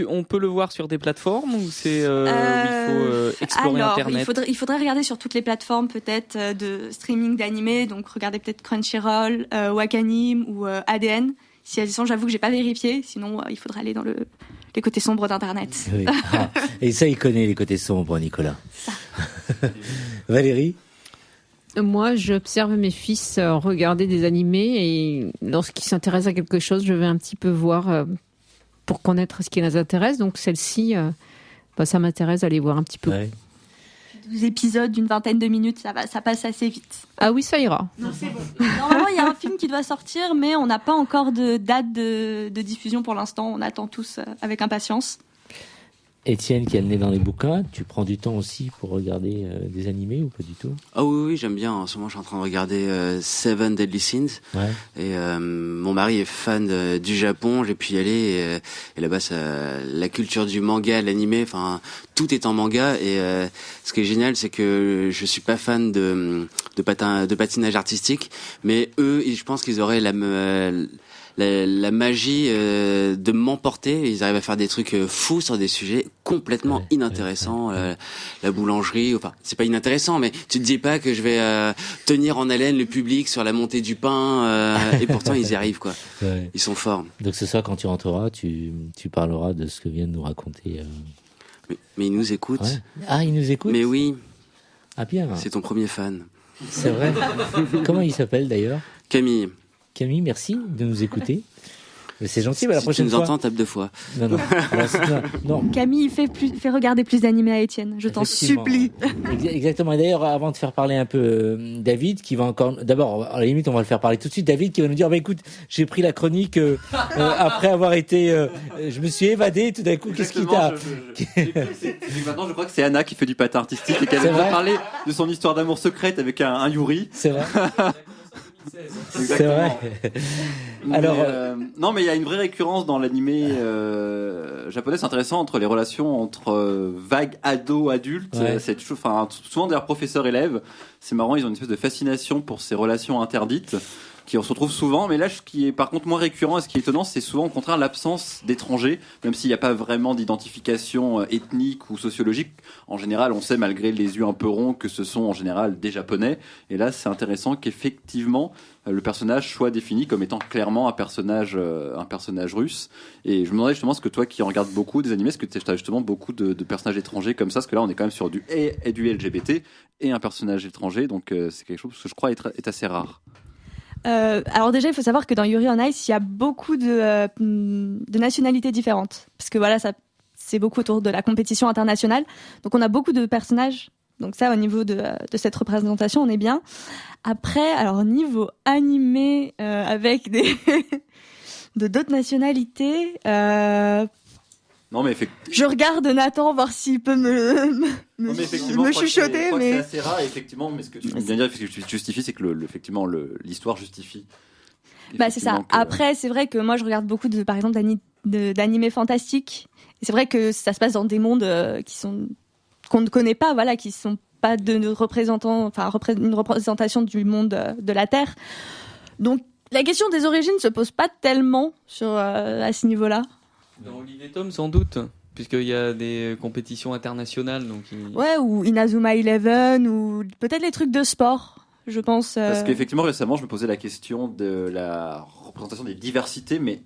on peut le voir sur des plateformes ou c'est où il faut explorer Internet ? Il faudrait regarder sur toutes les plateformes peut-être de streaming d'animés. Donc, regardez peut-être Crunchyroll, Wakanim ou ADN. Si elles y sont, j'avoue que j'ai pas vérifié. Sinon, il faudrait aller dans les côtés sombres d'Internet. Oui. Ah, et ça, il connaît les côtés sombres, Nicolas. Valérie ? Moi, j'observe mes fils regarder des animés et lorsqu'ils s'intéressent à quelque chose, je vais un petit peu voir pour connaître ce qui les intéresse. Donc celle-ci, ça m'intéresse d'aller voir un petit peu. Ouais. 12 épisodes d'une vingtaine de minutes, ça passe assez vite. Ah oui, ça ira. Non, c'est bon. Normalement, il y a un film qui doit sortir, mais on n'a pas encore de date de diffusion pour l'instant. On attend tous avec impatience. Étienne, qui est né dans les bouquins, tu prends du temps aussi pour regarder des animés ou pas du tout ? Ah oui, j'aime bien. En ce moment, je suis en train de regarder Seven Deadly Sins. Ouais. Et mon mari est fan du Japon. J'ai pu y aller. Et là-bas, la culture du manga, l'animé, tout est en manga. Et ce qui est génial, c'est que je suis pas fan de patinage artistique, mais eux, je pense qu'ils auraient la magie de m'emporter. Ils arrivent à faire des trucs fous sur des sujets complètement inintéressants. La boulangerie, c'est pas inintéressant, mais tu te dis pas que je vais tenir en haleine le public sur la montée du pain, et pourtant ils y arrivent, quoi. Ouais. Ils sont forts. Donc ce soir, quand tu rentreras, tu parleras de ce que vient de nous raconter. Mais ils nous écoutent. Ouais. Ah, ils nous écoutent ? Mais oui. Ah bien. C'est ton premier fan. C'est vrai. Comment il s'appelle d'ailleurs ? Camille. Camille, merci de nous écouter. C'est gentil, mais la prochaine fois... Si tu nous entends, tape 2 fois. Non. Camille, fait regarder plus d'animés à Étienne, je t'en supplie. Exactement. Et d'ailleurs, avant de faire parler un peu David, qui va encore... D'abord, à la limite, on va le faire parler tout de suite. David qui va nous dire, écoute, j'ai pris la chronique après avoir été... je me suis évadé, tout d'un coup, qu'est-ce qui t'a... Maintenant, je crois que c'est Anna qui fait du patin artistique et qu'elle va parler de son histoire d'amour secrète avec un Yuri. C'est vrai. C'est vrai. Alors, non, mais il y a une vraie récurrence dans l'animé japonais. C'est intéressant entre les relations entre vagues ado-adultes. Ouais. C'est souvent d'ailleurs professeur-élève. C'est marrant, ils ont une espèce de fascination pour ces relations interdites qui on se retrouve souvent, mais là ce qui est par contre moins récurrent et ce qui est étonnant, c'est souvent au contraire l'absence d'étrangers, même s'il n'y a pas vraiment d'identification ethnique ou sociologique. En général, on sait malgré les yeux un peu ronds que ce sont en général des Japonais, et là c'est intéressant qu'effectivement le personnage soit défini comme étant clairement un personnage russe. Et je me demandais justement, ce que toi qui regardes beaucoup des animés, est-ce que tu as justement beaucoup de personnages étrangers comme ça, parce que là on est quand même sur du LGBT et un personnage étranger, donc c'est quelque chose que je crois est assez rare. Alors déjà, il faut savoir que dans Yuri on Ice, il y a beaucoup de nationalités différentes. Parce que voilà, c'est beaucoup autour de la compétition internationale. Donc on a beaucoup de personnages. Donc ça, au niveau de cette représentation, on est bien. Après, alors niveau animé, avec d'autres nationalités... Non, mais je regarde Nathan voir s'il peut me chuchoter, mais c'est assez rare. Effectivement, mais ce que tu viens de dire, ce que tu justifies, c'est que effectivement l'histoire justifie. C'est ça. Après, c'est vrai que moi, je regarde beaucoup par exemple d'animés fantastiques. Et c'est vrai que ça se passe dans des mondes qu'on ne connaît pas, voilà, qui sont pas une représentation du monde de la Terre. Donc, la question des origines se pose pas tellement à ce niveau-là. Dans Olivier Tom, sans doute, puisqu'il y a des compétitions internationales. Donc Ouais, ou Inazuma Eleven, ou peut-être les trucs de sport, je pense. Parce qu'effectivement, récemment, je me posais la question de la représentation des diversités, mais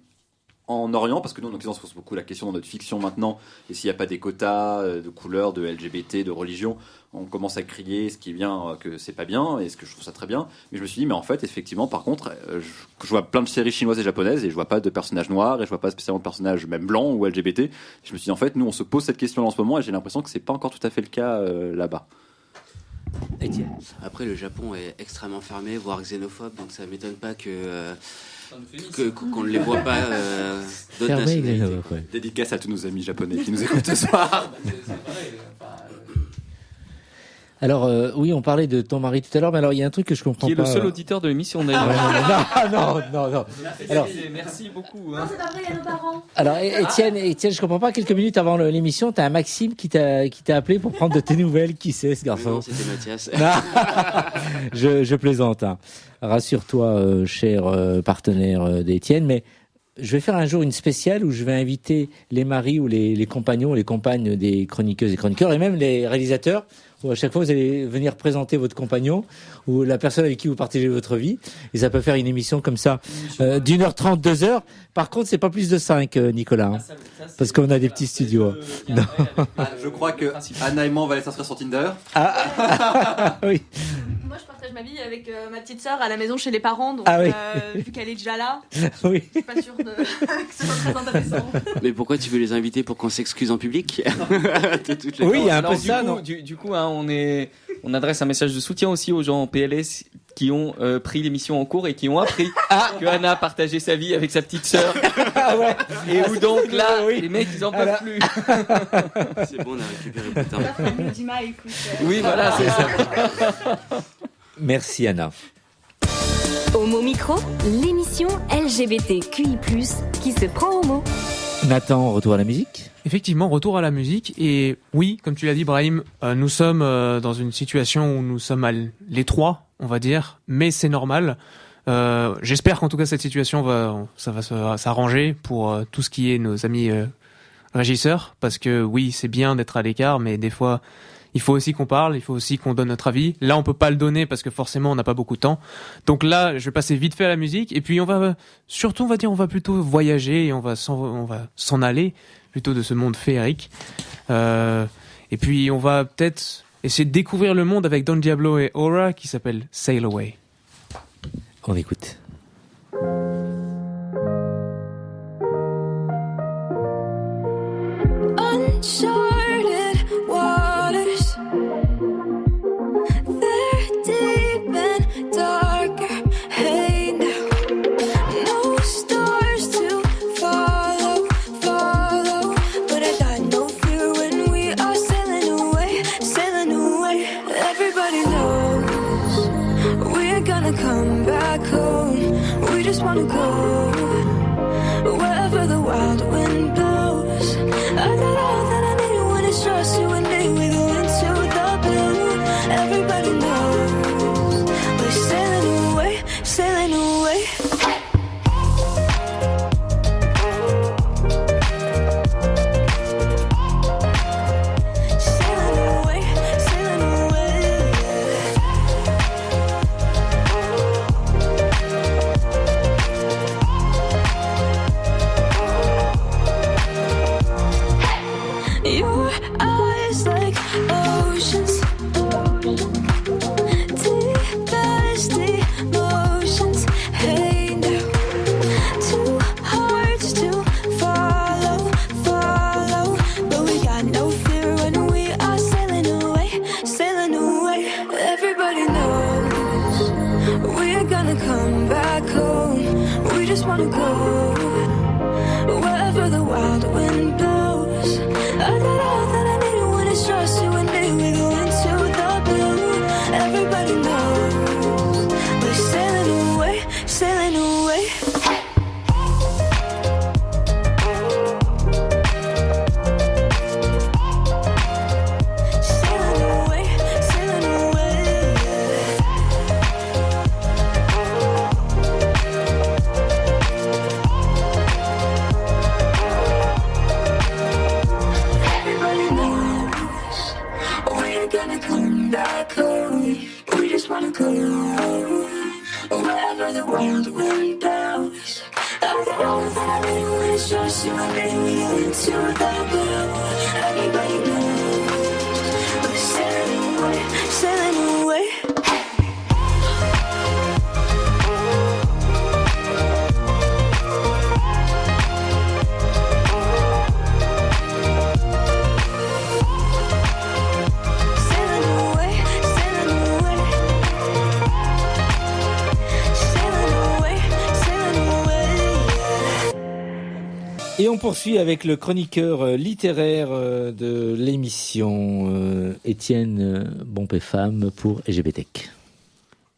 en Orient, parce que nous en Occident on se pose beaucoup la question dans notre fiction maintenant, et s'il n'y a pas des quotas de couleurs, de LGBT, de religion, on commence à crier ce qui est bien, que c'est pas bien, et ce que je trouve ça très bien. Mais je me suis dit, mais en fait, effectivement, par contre, je vois plein de séries chinoises et japonaises, et je vois pas de personnages noirs, et je vois pas spécialement de personnages même blancs ou LGBT. Et je me suis dit, en fait, nous on se pose cette question en ce moment, et j'ai l'impression que c'est pas encore tout à fait le cas là-bas. Etienne. Après, le Japon est extrêmement fermé, voire xénophobe, donc ça m'étonne pas qu'on ne les voit pas d'autres nationalités. Ouais. Dédicace à tous nos amis japonais qui nous écoutent ce soir. Alors, oui, on parlait de ton mari tout à l'heure, mais alors il y a un truc que je comprends pas. Qui est le seul auditeur de l'émission d'ailleurs. Non. Alors, merci beaucoup. Non, c'est pas vrai, il y a nos parents. Alors, Étienne, je comprends pas. Quelques minutes avant l'émission, t'as un Maxime qui t'a appelé pour prendre de tes nouvelles. Qui c'est, ce garçon? Non, c'était Mathias. Je plaisante. Hein. Rassure-toi, cher partenaire d'Étienne, mais je vais faire un jour une spéciale où je vais inviter les maris ou les compagnons, les compagnes des chroniqueuses et chroniqueurs, et même les réalisateurs, où à chaque fois vous allez venir présenter votre compagnon ou la personne avec qui vous partagez votre vie, et ça peut faire une émission comme ça d'1h30, 2h. Par contre, c'est pas plus de 5, Nicolas, hein, parce qu'on a des petits studios. Non. Je crois que Anna et moi on va aller s'inscrire sur Tinder. Oui. Moi, je partage ma vie avec ma petite sœur à la maison chez les parents, donc vu qu'elle est déjà là, Oui. je suis pas sûre que ce soit très intéressant. Mais pourquoi tu veux les inviter pour qu'on s'excuse en public? Oui, il y a un peu Alors, ça, non? du coup, hein, on adresse un message de soutien aussi aux gens en PLS qui ont pris l'émission en cours et qui ont appris que Anna partageait sa vie avec sa petite sœur. Et où donc là, les mecs ils en peuvent plus. C'est bon, on a récupéré plus tard. Dima, écoute. Oui, voilà, c'est ça. Merci, Anna. Homo Micro, l'émission LGBTQI+, qui se prend au mot. Nathan, retour à la musique. Effectivement, retour à la musique. Et oui, comme tu l'as dit, Brahim, nous sommes dans une situation où nous sommes à l'étroit, on va dire, mais c'est normal. J'espère qu'en tout cas cette situation va s'arranger pour tout ce qui est nos amis régisseurs, parce que oui, c'est bien d'être à l'écart, mais des fois il faut aussi qu'on parle, il faut aussi qu'on donne notre avis. Là, on peut pas le donner parce que forcément on n'a pas beaucoup de temps. Donc là, je vais passer vite fait à la musique, et puis on va plutôt voyager et on va s'en aller plutôt de ce monde féerique. Et puis on va peut-être essayer de découvrir le monde avec Don Diablo et Aura, qui s'appelle Sail Away. On écoute. Uncharted waters, they're deep and darker. Hey now, no stars to follow, but I got no fear when we are sailing away. Everybody knows we're gonna come back home. We just wanna go wherever the wild wind blows. I got all that I need when it's just you and me. We go into the blue. Everybody knows we're sailing away, sailing away. Sailing away, sailing away. Your eyes like oceans, deepest emotions. Hey now, two hearts to follow, but we got no fear when we are sailing away. Everybody knows we're gonna come back home. We just wanna go wherever the wild wind blows. I got all that I need when it's just you and me. We go into the blue. Everybody knows we're sailing away, sailing away. Sailing away, sailing away. Everybody knows we're gonna come back home. We just wanna go wherever the wild wind blows. Et on poursuit avec le chroniqueur littéraire de l'émission, Étienne Bompé-Femme pour LGBTech.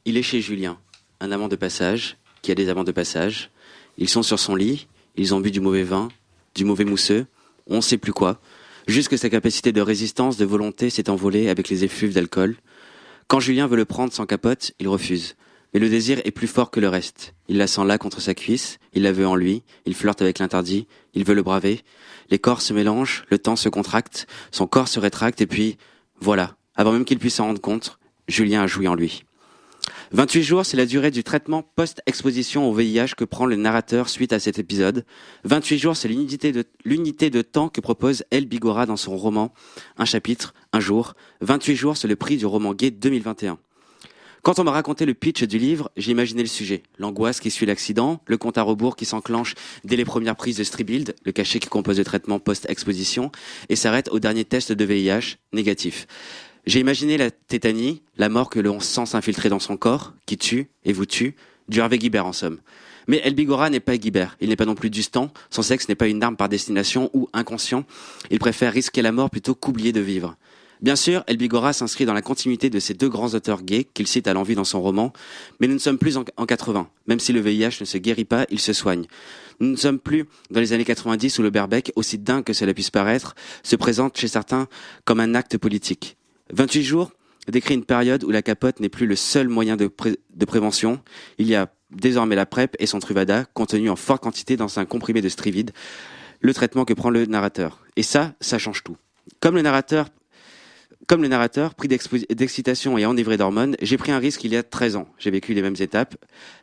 Il est chez Julien, un amant de passage, qui a des amants de passage. Ils sont sur son lit, ils ont bu du mauvais vin, du mauvais mousseux, on ne sait plus quoi. Juste que sa capacité de résistance, de volonté s'est envolée avec les effluves d'alcool. Quand Julien veut le prendre sans capote, il refuse. Mais le désir est plus fort que le reste. Il la sent là contre sa cuisse, il la veut en lui, il flirte avec l'interdit, il veut le braver. Les corps se mélangent, le temps se contracte, son corps se rétracte et puis, voilà, avant même qu'il puisse s'en rendre compte, Julien a joui en lui. 28 jours, c'est la durée du traitement post-exposition au VIH que prend le narrateur suite à cet épisode. 28 jours, c'est l'unité de temps que propose Elle Bigora dans son roman Un chapitre, un jour. 28 jours, c'est le prix du roman gay 2021. Quand on m'a raconté le pitch du livre, j'ai imaginé le sujet. L'angoisse qui suit l'accident, le compte à rebours qui s'enclenche dès les premières prises de Stribild, le cachet qui compose le traitement post-exposition, et s'arrête au dernier test de VIH, négatif. J'ai imaginé la tétanie, la mort que l'on sent s'infiltrer dans son corps, qui tue et vous tue, du Hervé Guibert en somme. Mais El Bigora n'est pas Guibert, il n'est pas non plus Dustan, son sexe n'est pas une arme par destination ou inconscient, il préfère risquer la mort plutôt qu'oublier de vivre. Bien sûr, El Bigora s'inscrit dans la continuité de ces deux grands auteurs gays qu'il cite à l'envi dans son roman, mais nous ne sommes plus en 80. Même si le VIH ne se guérit pas, il se soigne. Nous ne sommes plus dans les années 90 où le Berbec, aussi dingue que cela puisse paraître, se présente chez certains comme un acte politique. 28 jours décrit une période où la capote n'est plus le seul moyen de prévention. Il y a désormais la PrEP et son Truvada, contenu en forte quantité dans un comprimé de Strivid, le traitement que prend le narrateur. Et ça change tout. Comme le narrateur, pris d'excitation et enivré d'hormones, j'ai pris un risque il y a 13 ans. J'ai vécu les mêmes étapes,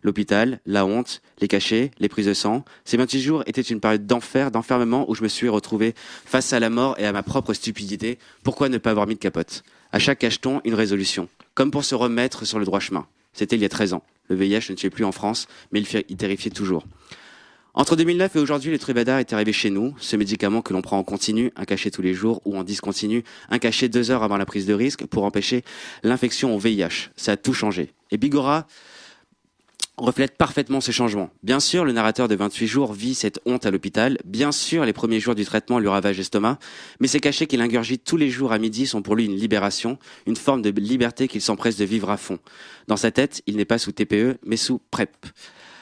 l'hôpital, la honte, les cachets, les prises de sang. Ces 28 jours étaient une période d'enfer, d'enfermement où je me suis retrouvé face à la mort et à ma propre stupidité. Pourquoi ne pas avoir mis de capote ? À chaque cacheton, une résolution. Comme pour se remettre sur le droit chemin. C'était il y a 13 ans. Le VIH ne tuait plus en France, mais il terrifiait toujours. Entre 2009 et aujourd'hui, le Truvada est arrivé chez nous, ce médicament que l'on prend en continu, un cachet tous les jours, ou en discontinu, un cachet 2 heures avant la prise de risque pour empêcher l'infection au VIH. Ça a tout changé. Et Bigora reflète parfaitement ce changement. Bien sûr, le narrateur de 28 jours vit cette honte à l'hôpital. Bien sûr, les premiers jours du traitement lui ravagent l'estomac. Mais ces cachets qu'il ingurgite tous les jours à midi sont pour lui une libération, une forme de liberté qu'il s'empresse de vivre à fond. Dans sa tête, il n'est pas sous TPE, mais sous PrEP.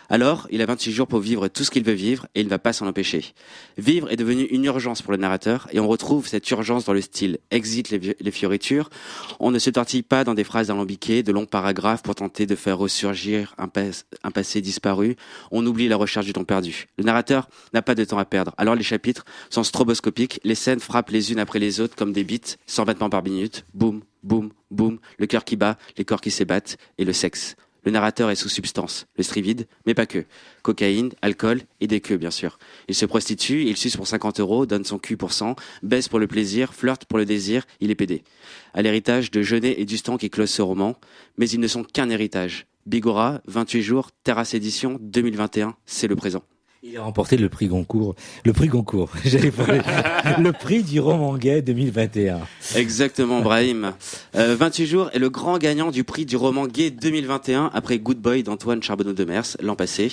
Alors, il a 26 jours pour vivre tout ce qu'il veut vivre et il ne va pas s'en empêcher. Vivre est devenu une urgence pour le narrateur et on retrouve cette urgence dans le style. Exit les fioritures. On ne se tortille pas dans des phrases alambiquées, de longs paragraphes pour tenter de faire ressurgir un passé disparu. On oublie la recherche du temps perdu. Le narrateur n'a pas de temps à perdre. Alors les chapitres sont stroboscopiques. Les scènes frappent les unes après les autres comme des beats, 100 battements par minute. Boum, boum, boum. Le cœur qui bat, les corps qui s'ébattent et le sexe. Le narrateur est sous substance, le Strivid, mais pas que. Cocaïne, alcool et des queues, bien sûr. Il se prostitue, il suce pour 50 €, donne son cul pour 100, baisse pour le plaisir, flirte pour le désir, il est pédé. À l'héritage de Jeunet et Dustan qui close ce roman, mais ils ne sont qu'un héritage. Bigora, 28 jours, Terrasse Édition, 2021, c'est le présent. Il a remporté le prix Goncourt. J'allais parler. Le prix du roman gay 2021. Exactement, Brahim. 28 jours est le grand gagnant du prix du roman gay 2021 après Good Boy d'Antoine Charbonneau-Demers l'an passé.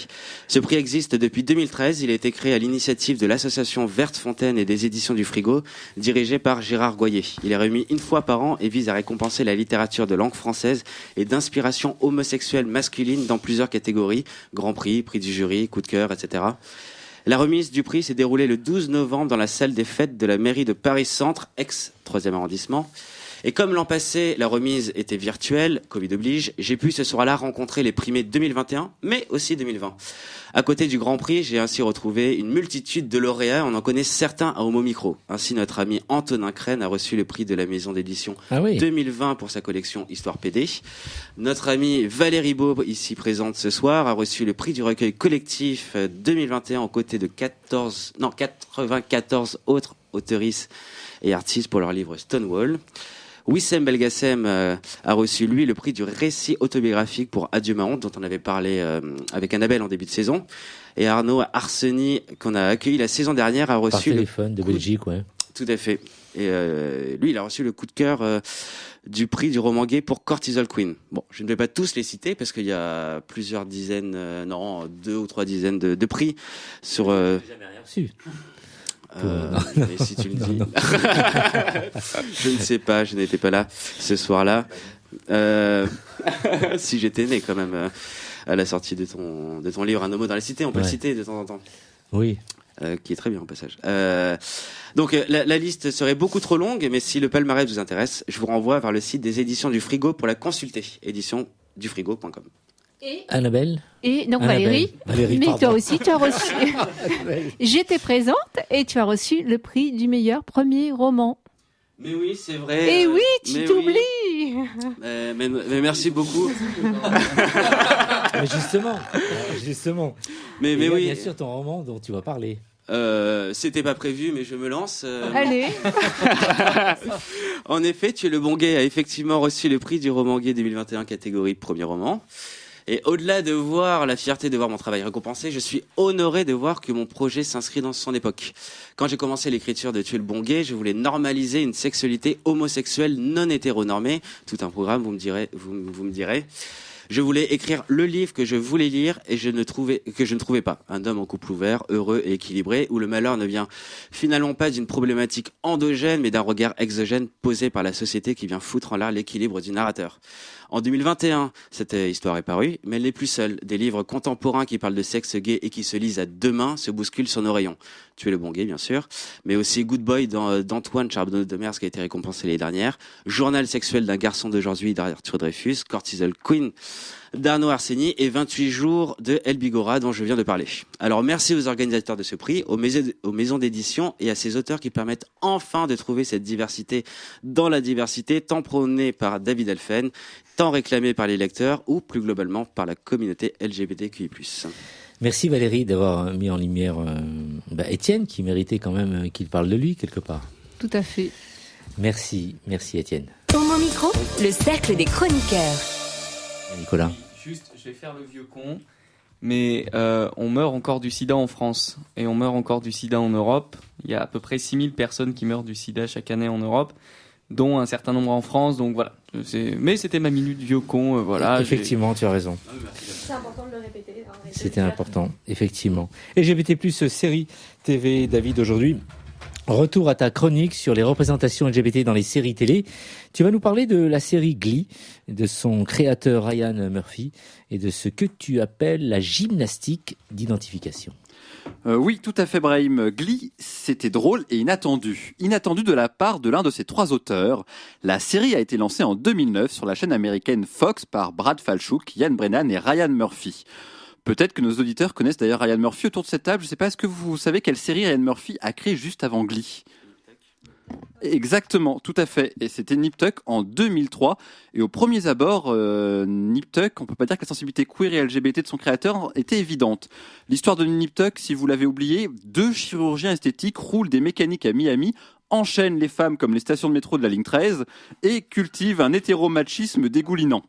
Ce prix existe depuis 2013. Il a été créé à l'initiative de l'association Verte Fontaine et des éditions du Frigo, dirigée par Gérard Goyer. Il est remis une fois par an et vise à récompenser la littérature de langue française et d'inspiration homosexuelle masculine dans plusieurs catégories. Grand prix, prix du jury, coup de cœur, etc. La remise du prix s'est déroulée le 12 novembre dans la salle des fêtes de la mairie de Paris-Centre, ex-3e arrondissement. Et comme l'an passé, la remise était virtuelle, Covid oblige, j'ai pu ce soir-là rencontrer les primés 2021, mais aussi 2020. À côté du Grand Prix, j'ai ainsi retrouvé une multitude de lauréats. On en connaît certains à Homo Micro. Ainsi, notre ami Antonin Crène a reçu le prix de la maison d'édition 2020 pour sa collection Histoire PD. Notre amie Valérie Beau, ici présente ce soir, a reçu le prix du recueil collectif 2021 aux côtés de 94 autres auteuristes et artistes pour leur livre Stonewall. Wissem Belgacem a reçu, lui, le prix du récit autobiographique pour Adieu ma honte, dont on avait parlé avec Annabelle en début de saison. Et Arnaud Arseny, qu'on a accueilli la saison dernière, a reçu... Par téléphone, de Belgique, ouais. Tout à fait. Et lui, il a reçu le coup de cœur du prix du roman gay pour Cortisol Queen. Bon, je ne vais pas tous les citer, parce qu'il y a plusieurs dizaines, 2 ou 3 dizaines de prix sur... Jamais rien reçu. Mais si tu le dis. Je ne sais pas, je n'étais pas là ce soir-là. Si j'étais né quand même à la sortie de ton livre Un homo dans la cité, on peut le citer de temps en temps. Oui. Qui est très bien au passage. Donc la liste serait beaucoup trop longue, mais si le palmarès vous intéresse, je vous renvoie vers le site des éditions du Frigo pour la consulter. éditionsdufrigo.com. Et Annabelle. Et donc Valérie, mais pardon. toi aussi tu as reçu. J'étais présente et tu as reçu le prix du meilleur premier roman. Mais oui, c'est vrai. Et oui, tu t'oublies. Oui. Mais merci beaucoup. Mais justement. Mais et oui. Bien sûr, ton roman dont tu vas parler. C'était pas prévu, mais je me lance. Allez. En effet, Tu es le bon gay a effectivement reçu le prix du roman gay 2021 catégorie premier roman. Et au-delà de voir la fierté de voir mon travail récompensé, je suis honoré de voir que mon projet s'inscrit dans son époque. Quand j'ai commencé l'écriture de Tu es le bon gay, je voulais normaliser une sexualité homosexuelle non hétéronormée. Tout un programme, vous me direz. Je voulais écrire le livre que je voulais lire et que je ne trouvais pas. Un homme en couple ouvert, heureux et équilibré, où le malheur ne vient finalement pas d'une problématique endogène, mais d'un regard exogène posé par la société qui vient foutre en l'air l'équilibre du narrateur. En 2021, cette histoire est parue, mais elle n'est plus seule. Des livres contemporains qui parlent de sexe gay et qui se lisent à 2 mains se bousculent sur nos rayons. Tu es le bon gay, bien sûr, mais aussi Good Boy d'Antoine Charbonneau de Merse qui a été récompensé l'année dernière, Journal sexuel d'un garçon d'aujourd'hui d'Arthur Dreyfus, Cortisol Queen d'Arnaud Arseny et 28 jours de El Bigora dont je viens de parler. Alors merci aux organisateurs de ce prix, aux maisons d'édition et à ces auteurs qui permettent enfin de trouver cette diversité dans la diversité, tant prônée par David Elfen, tant réclamée par les lecteurs ou plus globalement par la communauté LGBTQI+. Merci Valérie d'avoir mis en lumière Étienne qui méritait quand même qu'il parle de lui quelque part. Tout à fait. Merci Étienne. Homo Micro, le cercle des chroniqueurs. Nicolas. Juste, je vais faire le vieux con, mais on meurt encore du sida en France et on meurt encore du sida en Europe. Il y a à peu près 6000 personnes qui meurent du sida chaque année en Europe, dont un certain nombre en France, donc voilà. Mais c'était ma minute vieux con, voilà. Effectivement, tu as raison. C'est important de le répéter. C'était important, effectivement. LGBT+, série TV, David, aujourd'hui. Retour à ta chronique sur les représentations LGBT dans les séries télé. Tu vas nous parler de la série Glee, de son créateur Ryan Murphy et de ce que tu appelles la gymnastique d'identification. Oui, tout à fait, Brahim. Glee, c'était drôle et inattendu. Inattendu de la part de l'un de ses 3 auteurs. La série a été lancée en 2009 sur la chaîne américaine Fox par Brad Falchuk, Ian Brennan et Ryan Murphy. Peut-être que nos auditeurs connaissent d'ailleurs Ryan Murphy autour de cette table. Je ne sais pas, est-ce que vous savez quelle série Ryan Murphy a créée juste avant Glee ? Exactement, tout à fait. Et c'était Nip Tuck en 2003. Et aux premiers abords, Nip Tuck, on peut pas dire que la sensibilité queer et LGBT de son créateur était évidente. L'histoire de Nip Tuck, si vous l'avez oublié, 2 chirurgiens esthétiques roulent des mécaniques à Miami, enchaînent les femmes comme les stations de métro de la ligne 13 et cultivent un hétéromachisme dégoulinant.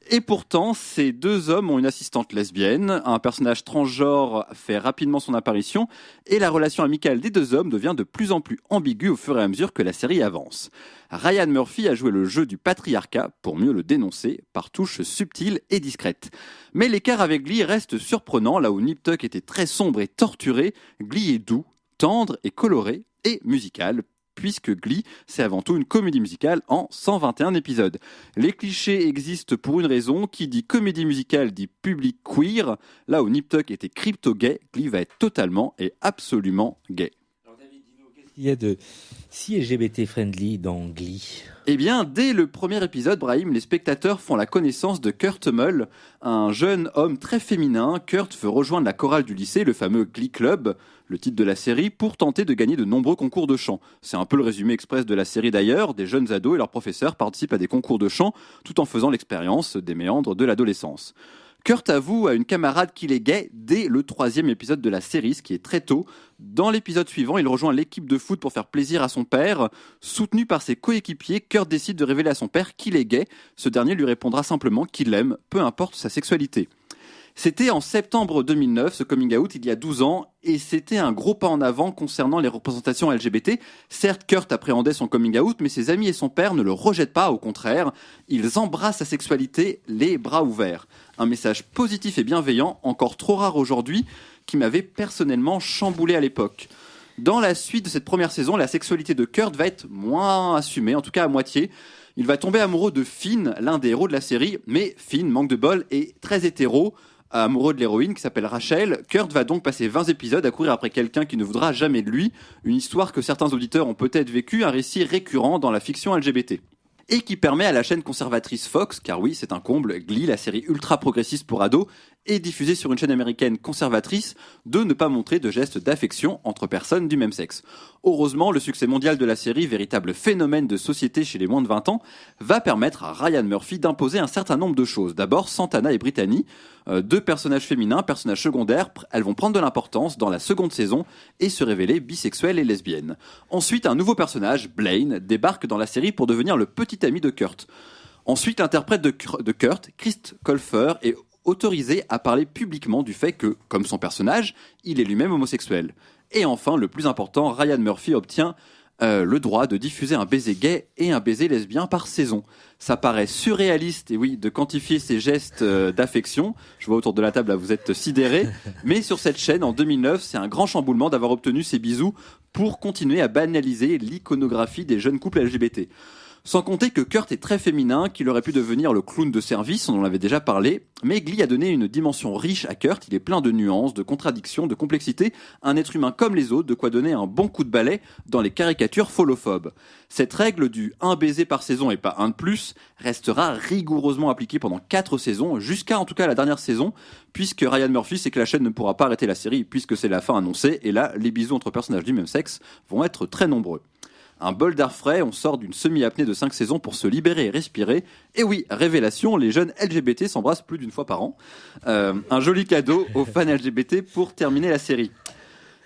Et pourtant, ces 2 hommes ont une assistante lesbienne, un personnage transgenre fait rapidement son apparition, et la relation amicale des 2 hommes devient de plus en plus ambiguë au fur et à mesure que la série avance. Ryan Murphy a joué le jeu du patriarcat pour mieux le dénoncer, par touches subtiles et discrètes. Mais l'écart avec Glee reste surprenant, là où Nip Tuck était très sombre et torturé, Glee est doux, tendre et coloré, et musical, puisque Glee, c'est avant tout une comédie musicale en 121 épisodes. Les clichés existent pour une raison, qui dit comédie musicale dit public queer, là où Nip Tuck était crypto-gay, Glee va être totalement et absolument gay. Alors David, dis-nous, qu'est-ce Il y a de si LGBT friendly dans Glee. Eh bien, dès le premier épisode, Brahim, les spectateurs font la connaissance de Kurt Mull, un jeune homme très féminin. Kurt veut rejoindre la chorale du lycée, le fameux Glee Club, le titre de la série, pour tenter de gagner de nombreux concours de chant. C'est un peu le résumé express de la série d'ailleurs. Des jeunes ados et leurs professeurs participent à des concours de chant tout en faisant l'expérience des méandres de l'adolescence. Kurt avoue à une camarade qu'il est gay dès le 3e épisode de la série, ce qui est très tôt. Dans l'épisode suivant, il rejoint l'équipe de foot pour faire plaisir à son père. Soutenu par ses coéquipiers, Kurt décide de révéler à son père qu'il est gay. Ce dernier lui répondra simplement qu'il l'aime, peu importe sa sexualité. C'était en septembre 2009, ce coming out, il y a 12 ans, et c'était un gros pas en avant concernant les représentations LGBT. Certes, Kurt appréhendait son coming out, mais ses amis et son père ne le rejettent pas, au contraire. Ils embrassent sa sexualité, les bras ouverts. Un message positif et bienveillant, encore trop rare aujourd'hui, qui m'avait personnellement chamboulé à l'époque. Dans la suite de cette première saison, la sexualité de Kurt va être moins assumée, en tout cas à moitié. Il va tomber amoureux de Finn, l'un des héros de la série, mais Finn, manque de bol, est très hétéro. Amoureux de l'héroïne qui s'appelle Rachel, Kurt va donc passer 20 épisodes à courir après quelqu'un qui ne voudra jamais de lui, une histoire que certains auditeurs ont peut-être vécue, un récit récurrent dans la fiction LGBT. Et qui permet à la chaîne conservatrice Fox, car oui, c'est un comble, Glee, la série ultra progressiste pour ados, et diffusée sur une chaîne américaine conservatrice, de ne pas montrer de gestes d'affection entre personnes du même sexe. Heureusement, le succès mondial de la série, véritable phénomène de société chez les moins de 20 ans, va permettre à Ryan Murphy d'imposer un certain nombre de choses. D'abord, Santana et Brittany, deux personnages féminins, personnages secondaires, elles vont prendre de l'importance dans la seconde saison et se révéler bisexuelles et lesbiennes. Ensuite, un nouveau personnage, Blaine, débarque dans la série pour devenir le petit ami de Kurt. Ensuite, l'interprète de Kurt, Chris Colfer, est autorisé à parler publiquement du fait que, comme son personnage, il est lui-même homosexuel. Et enfin, le plus important, Ryan Murphy obtient le droit de diffuser un baiser gay et un baiser lesbien par saison. Ça paraît surréaliste, et oui, de quantifier ces gestes d'affection. Je vois autour de la table, là, vous êtes sidérés. Mais sur cette chaîne, en 2009, c'est un grand chamboulement d'avoir obtenu ces bisous pour continuer à banaliser l'iconographie des jeunes couples LGBT. Sans compter que Kurt est très féminin, qu'il aurait pu devenir le clown de service, on en avait déjà parlé, mais Glee a donné une dimension riche à Kurt, il est plein de nuances, de contradictions, de complexité, un être humain comme les autres, de quoi donner un bon coup de balai dans les caricatures folophobes. Cette règle du 1 baiser par saison et pas un de plus restera rigoureusement appliquée pendant 4 saisons, jusqu'à en tout cas la dernière saison, puisque Ryan Murphy sait que la chaîne ne pourra pas arrêter la série puisque c'est la fin annoncée, et là, les bisous entre personnages du même sexe vont être très nombreux. Un bol d'air frais, on sort d'une semi-apnée de 5 saisons pour se libérer et respirer. Et oui, révélation, les jeunes LGBT s'embrassent plus d'une fois par an. Un joli cadeau aux fans LGBT pour terminer la série.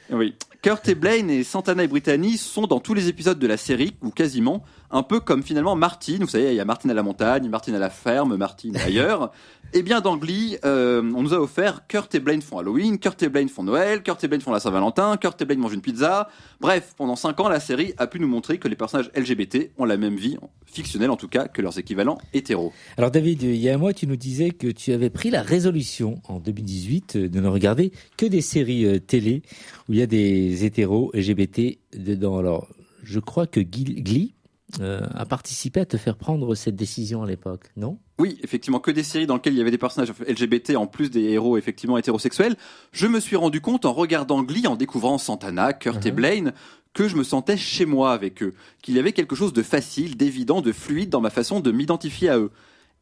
Oui. Kurt et Blaine et Santana et Brittany sont dans tous les épisodes de la série, ou quasiment, un peu comme finalement Martine. Vous savez, il y a Martine à la montagne, Martine à la ferme, Martine ailleurs. Et bien dans Glee, on nous a offert Kurt et Blaine font Halloween, Kurt et Blaine font Noël, Kurt et Blaine font la Saint-Valentin, Kurt et Blaine mangent une pizza. Bref, pendant 5 ans, la série a pu nous montrer que les personnages LGBT ont la même vie, fictionnelle en tout cas, que leurs équivalents hétéros. Alors David, il y a un mois, tu nous disais que tu avais pris la résolution en 2018 de ne regarder que des séries télé où il y a des hétéros LGBT dedans. Alors, je crois que Glee a participé à te faire prendre cette décision à l'époque, non ? Oui, effectivement, que des séries dans lesquelles il y avait des personnages LGBT en plus des héros effectivement hétérosexuels. Je me suis rendu compte en regardant Glee, en découvrant Santana, Kurt et Blaine, que je me sentais chez moi avec eux, qu'il y avait quelque chose de facile, d'évident, de fluide dans ma façon de m'identifier à eux.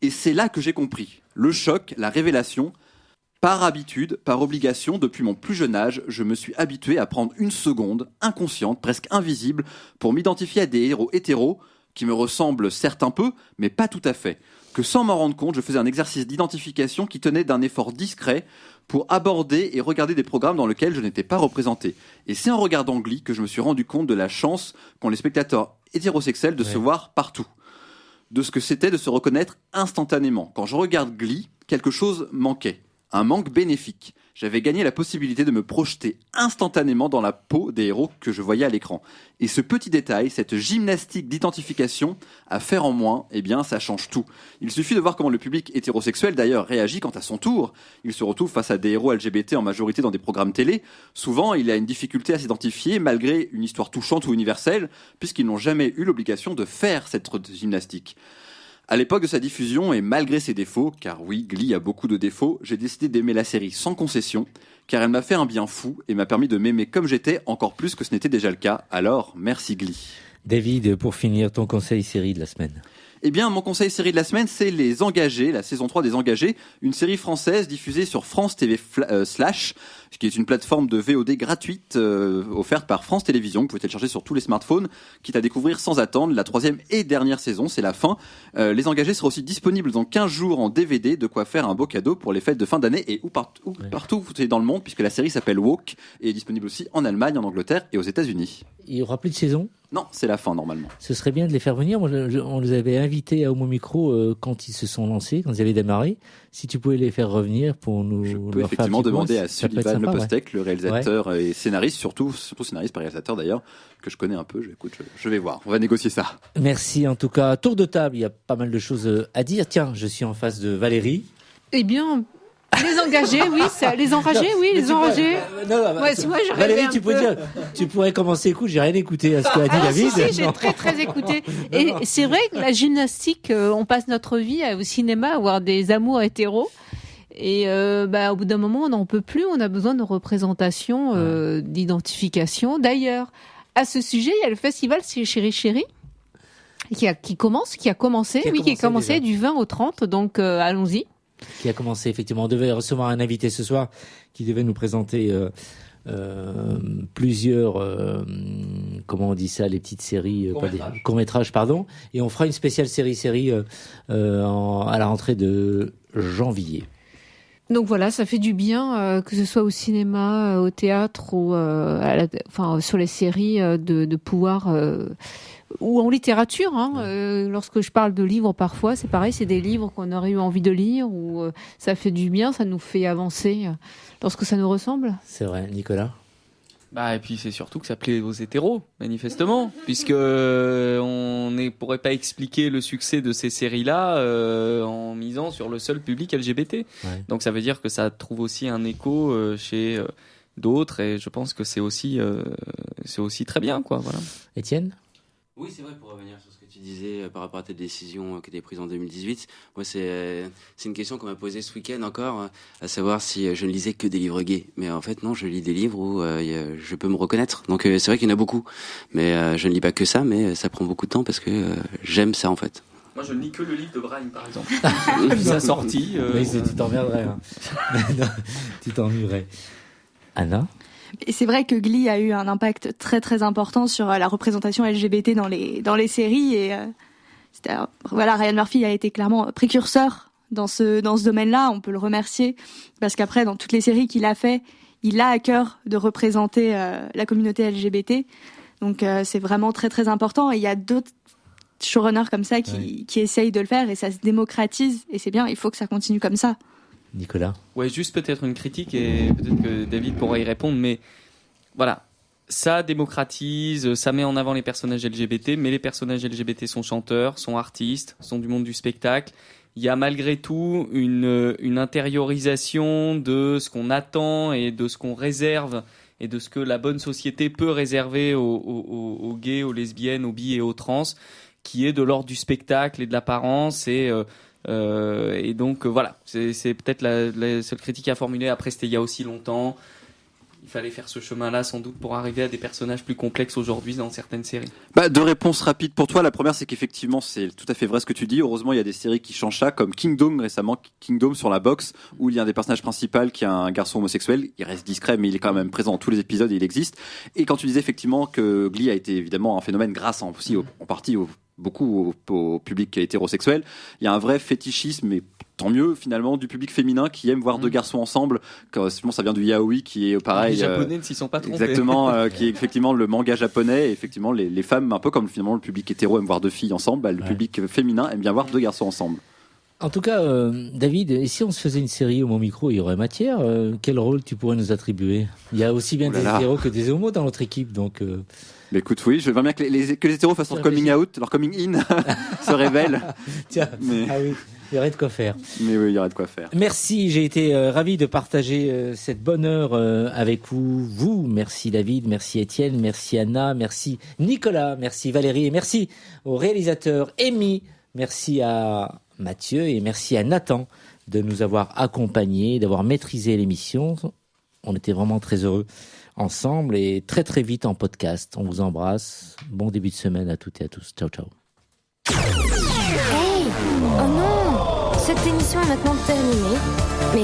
Et c'est là que j'ai compris. Le choc, la révélation. Par habitude, par obligation, depuis mon plus jeune âge, je me suis habitué à prendre une seconde, inconsciente, presque invisible, pour m'identifier à des héros hétéros, qui me ressemblent certes un peu, mais pas tout à fait. Que sans m'en rendre compte, je faisais un exercice d'identification qui tenait d'un effort discret pour aborder et regarder des programmes dans lesquels je n'étais pas représenté. Et c'est en regardant Glee que je me suis rendu compte de la chance qu'ont les spectateurs hétérosexuels de se voir partout. De ce que c'était de se reconnaître instantanément. Quand je regarde Glee, quelque chose manquait. Un manque bénéfique. J'avais gagné la possibilité de me projeter instantanément dans la peau des héros que je voyais à l'écran. Et ce petit détail, cette gymnastique d'identification à faire en moins, eh bien, ça change tout. Il suffit de voir comment le public hétérosexuel, d'ailleurs, réagit quand à son tour. Il se retrouve face à des héros LGBT en majorité dans des programmes télé. Souvent, il a une difficulté à s'identifier malgré une histoire touchante ou universelle, puisqu'ils n'ont jamais eu l'obligation de faire cette gymnastique. À l'époque de sa diffusion, et malgré ses défauts, car oui, Glee a beaucoup de défauts, j'ai décidé d'aimer la série sans concession, car elle m'a fait un bien fou et m'a permis de m'aimer comme j'étais, encore plus que ce n'était déjà le cas. Alors, merci Glee. David, pour finir, ton conseil série de la semaine. Eh bien, mon conseil série de la semaine, c'est Les Engagés, la saison 3 des Engagés, une série française diffusée sur France TV Slash, qui est une plateforme de VOD gratuite offerte par France Télévisions. Vous pouvez télécharger sur tous les smartphones, quitte à découvrir sans attendre la 3e et dernière saison, c'est la fin. Les Engagés sera aussi disponible dans 15 jours en DVD, de quoi faire un beau cadeau pour les fêtes de fin d'année et partout où vous êtes dans le monde, puisque la série s'appelle Woke et est disponible aussi en Allemagne, en Angleterre et aux États-Unis. Il n'y aura plus de saison ? Non, c'est la fin normalement. Ce serait bien de les faire venir. On les avait invités à Homo Micro quand ils se sont lancés, quand ils avaient démarré. Si tu pouvais les faire revenir pour nous. Je peux effectivement demander à Sullivan Lepostec, le réalisateur et scénariste, surtout scénariste par réalisateur d'ailleurs, que je connais un peu. Je vais voir. On va négocier ça. Merci en tout cas. Tour de table, il y a pas mal de choses à dire. Tiens, je suis en face de Valérie. Eh bien. Les engagés, oui, les enragés, oui, les enragés. Valérie, tu pourrais commencer. Écoute, j'ai rien écouté à ce qu'a dit David. Si, j'ai très écouté. Et c'est vrai que la gymnastique, on passe notre vie au cinéma à voir des amours hétéros. Et au bout d'un moment, on n'en peut plus. On a besoin de représentation, d'identification. D'ailleurs, à ce sujet, il y a le festival Chéri Chéri. Qui a commencé déjà. Du 20 au 30. Donc, allons-y. Qui a commencé effectivement. On devait recevoir un invité ce soir qui devait nous présenter plusieurs, comment on dit ça, les petites séries, courts-métrages, pardon. Et on fera une spéciale série à la rentrée de janvier. Donc voilà, ça fait du bien, que ce soit au cinéma, au théâtre ou sur les séries, de pouvoir... ou en littérature, lorsque je parle de livres parfois, c'est pareil, c'est des livres qu'on aurait eu envie de lire, ou ça fait du bien, ça nous fait avancer lorsque ça nous ressemble. C'est vrai, Nicolas ? Et puis c'est surtout que ça plaît aux hétéros, manifestement, puisque on ne pourrait pas expliquer le succès de ces séries-là en misant sur le seul public LGBT. Ouais. Donc ça veut dire que ça trouve aussi un écho chez d'autres, et je pense que c'est aussi très bien, quoi. Voilà. Étienne ? Oui, c'est vrai, pour revenir sur ce que tu disais par rapport à ta décision qui a été prise en 2018, moi c'est une question qu'on m'a posée ce week-end encore, à savoir si je ne lisais que des livres gays. Mais en fait non, je lis des livres où je peux me reconnaître. Donc c'est vrai qu'il y en a beaucoup, mais je ne lis pas que ça, mais ça prend beaucoup de temps parce que j'aime ça en fait. Moi je ne lis que le livre de Brahim par exemple. Sa sortie. Oui, tu t'emmerderais. Tu t'ennuierais. Anna ? Et c'est vrai que Glee a eu un impact très très important sur la représentation LGBT dans les séries, et Ryan Murphy a été clairement précurseur dans ce domaine-là. On peut le remercier parce qu'après, dans toutes les séries qu'il a fait, il a à cœur de représenter la communauté LGBT. Donc c'est vraiment très très important, et il y a d'autres showrunners comme ça qui essayent de le faire, et ça se démocratise, et c'est bien, il faut que ça continue comme ça. Nicolas ? Ouais, juste peut-être une critique, et peut-être que David pourra y répondre, mais voilà, ça démocratise, ça met en avant les personnages LGBT, mais les personnages LGBT sont chanteurs, sont artistes, sont du monde du spectacle. Il y a malgré tout une intériorisation de ce qu'on attend et de ce qu'on réserve et de ce que la bonne société peut réserver aux gays, aux lesbiennes, aux bi et aux trans, qui est de l'ordre du spectacle et de l'apparence, et donc voilà, c'est peut-être la seule critique à formuler. Après, c'était il y a aussi longtemps. Il fallait faire ce chemin-là sans doute pour arriver à des personnages plus complexes aujourd'hui dans certaines séries. Deux réponses rapides pour toi. La première, c'est qu'effectivement, c'est tout à fait vrai ce que tu dis. Heureusement, il y a des séries qui changent ça, comme Kingdom récemment, Kingdom sur la boxe, où il y a un des personnages principaux qui est un garçon homosexuel. Il reste discret, mais il est quand même présent dans tous les épisodes et il existe. Et quand tu disais effectivement que Glee a été évidemment un phénomène grâce aussi en partie beaucoup au public hétérosexuel, il y a un vrai fétichisme, mais tant mieux finalement, du public féminin qui aime voir deux garçons ensemble. Ça vient du yaoi, qui est pareil. Les Japonais ne s'y sont pas trompés. Exactement, qui est effectivement le manga japonais. Et effectivement, les femmes, un peu comme finalement le public hétéro aime voir deux filles ensemble, le public féminin aime bien voir deux garçons ensemble. En tout cas, David, et si on se faisait une série Homo Micro, il y aurait matière. Quel rôle tu pourrais nous attribuer ? Il y a aussi bien des hétéros que des homos dans notre équipe, donc... Mais écoute, oui, je veux bien que les hétéros fassent leur coming out, leur coming in se révèlent. Tiens, ah oui, il y aurait de quoi faire. Mais oui, il y aurait de quoi faire. Merci, j'ai été ravi de partager cette bonne heure avec vous. Merci David, merci Étienne, merci Anna, merci Nicolas, merci Valérie, et merci au réalisateur Amy Merci à Mathieu et merci à Nathan de nous avoir accompagnés, d'avoir maîtrisé l'émission. On était vraiment très heureux ensemble et très très vite en podcast. On vous embrasse. Bon début de semaine à toutes et à tous. Ciao, ciao. Hey! Oh non! Cette émission est maintenant terminée. Mais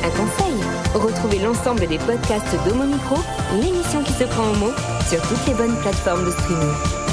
un conseil, retrouvez l'ensemble des podcasts d'Homo Micro, l'émission qui se prend au mot, sur toutes les bonnes plateformes de streaming.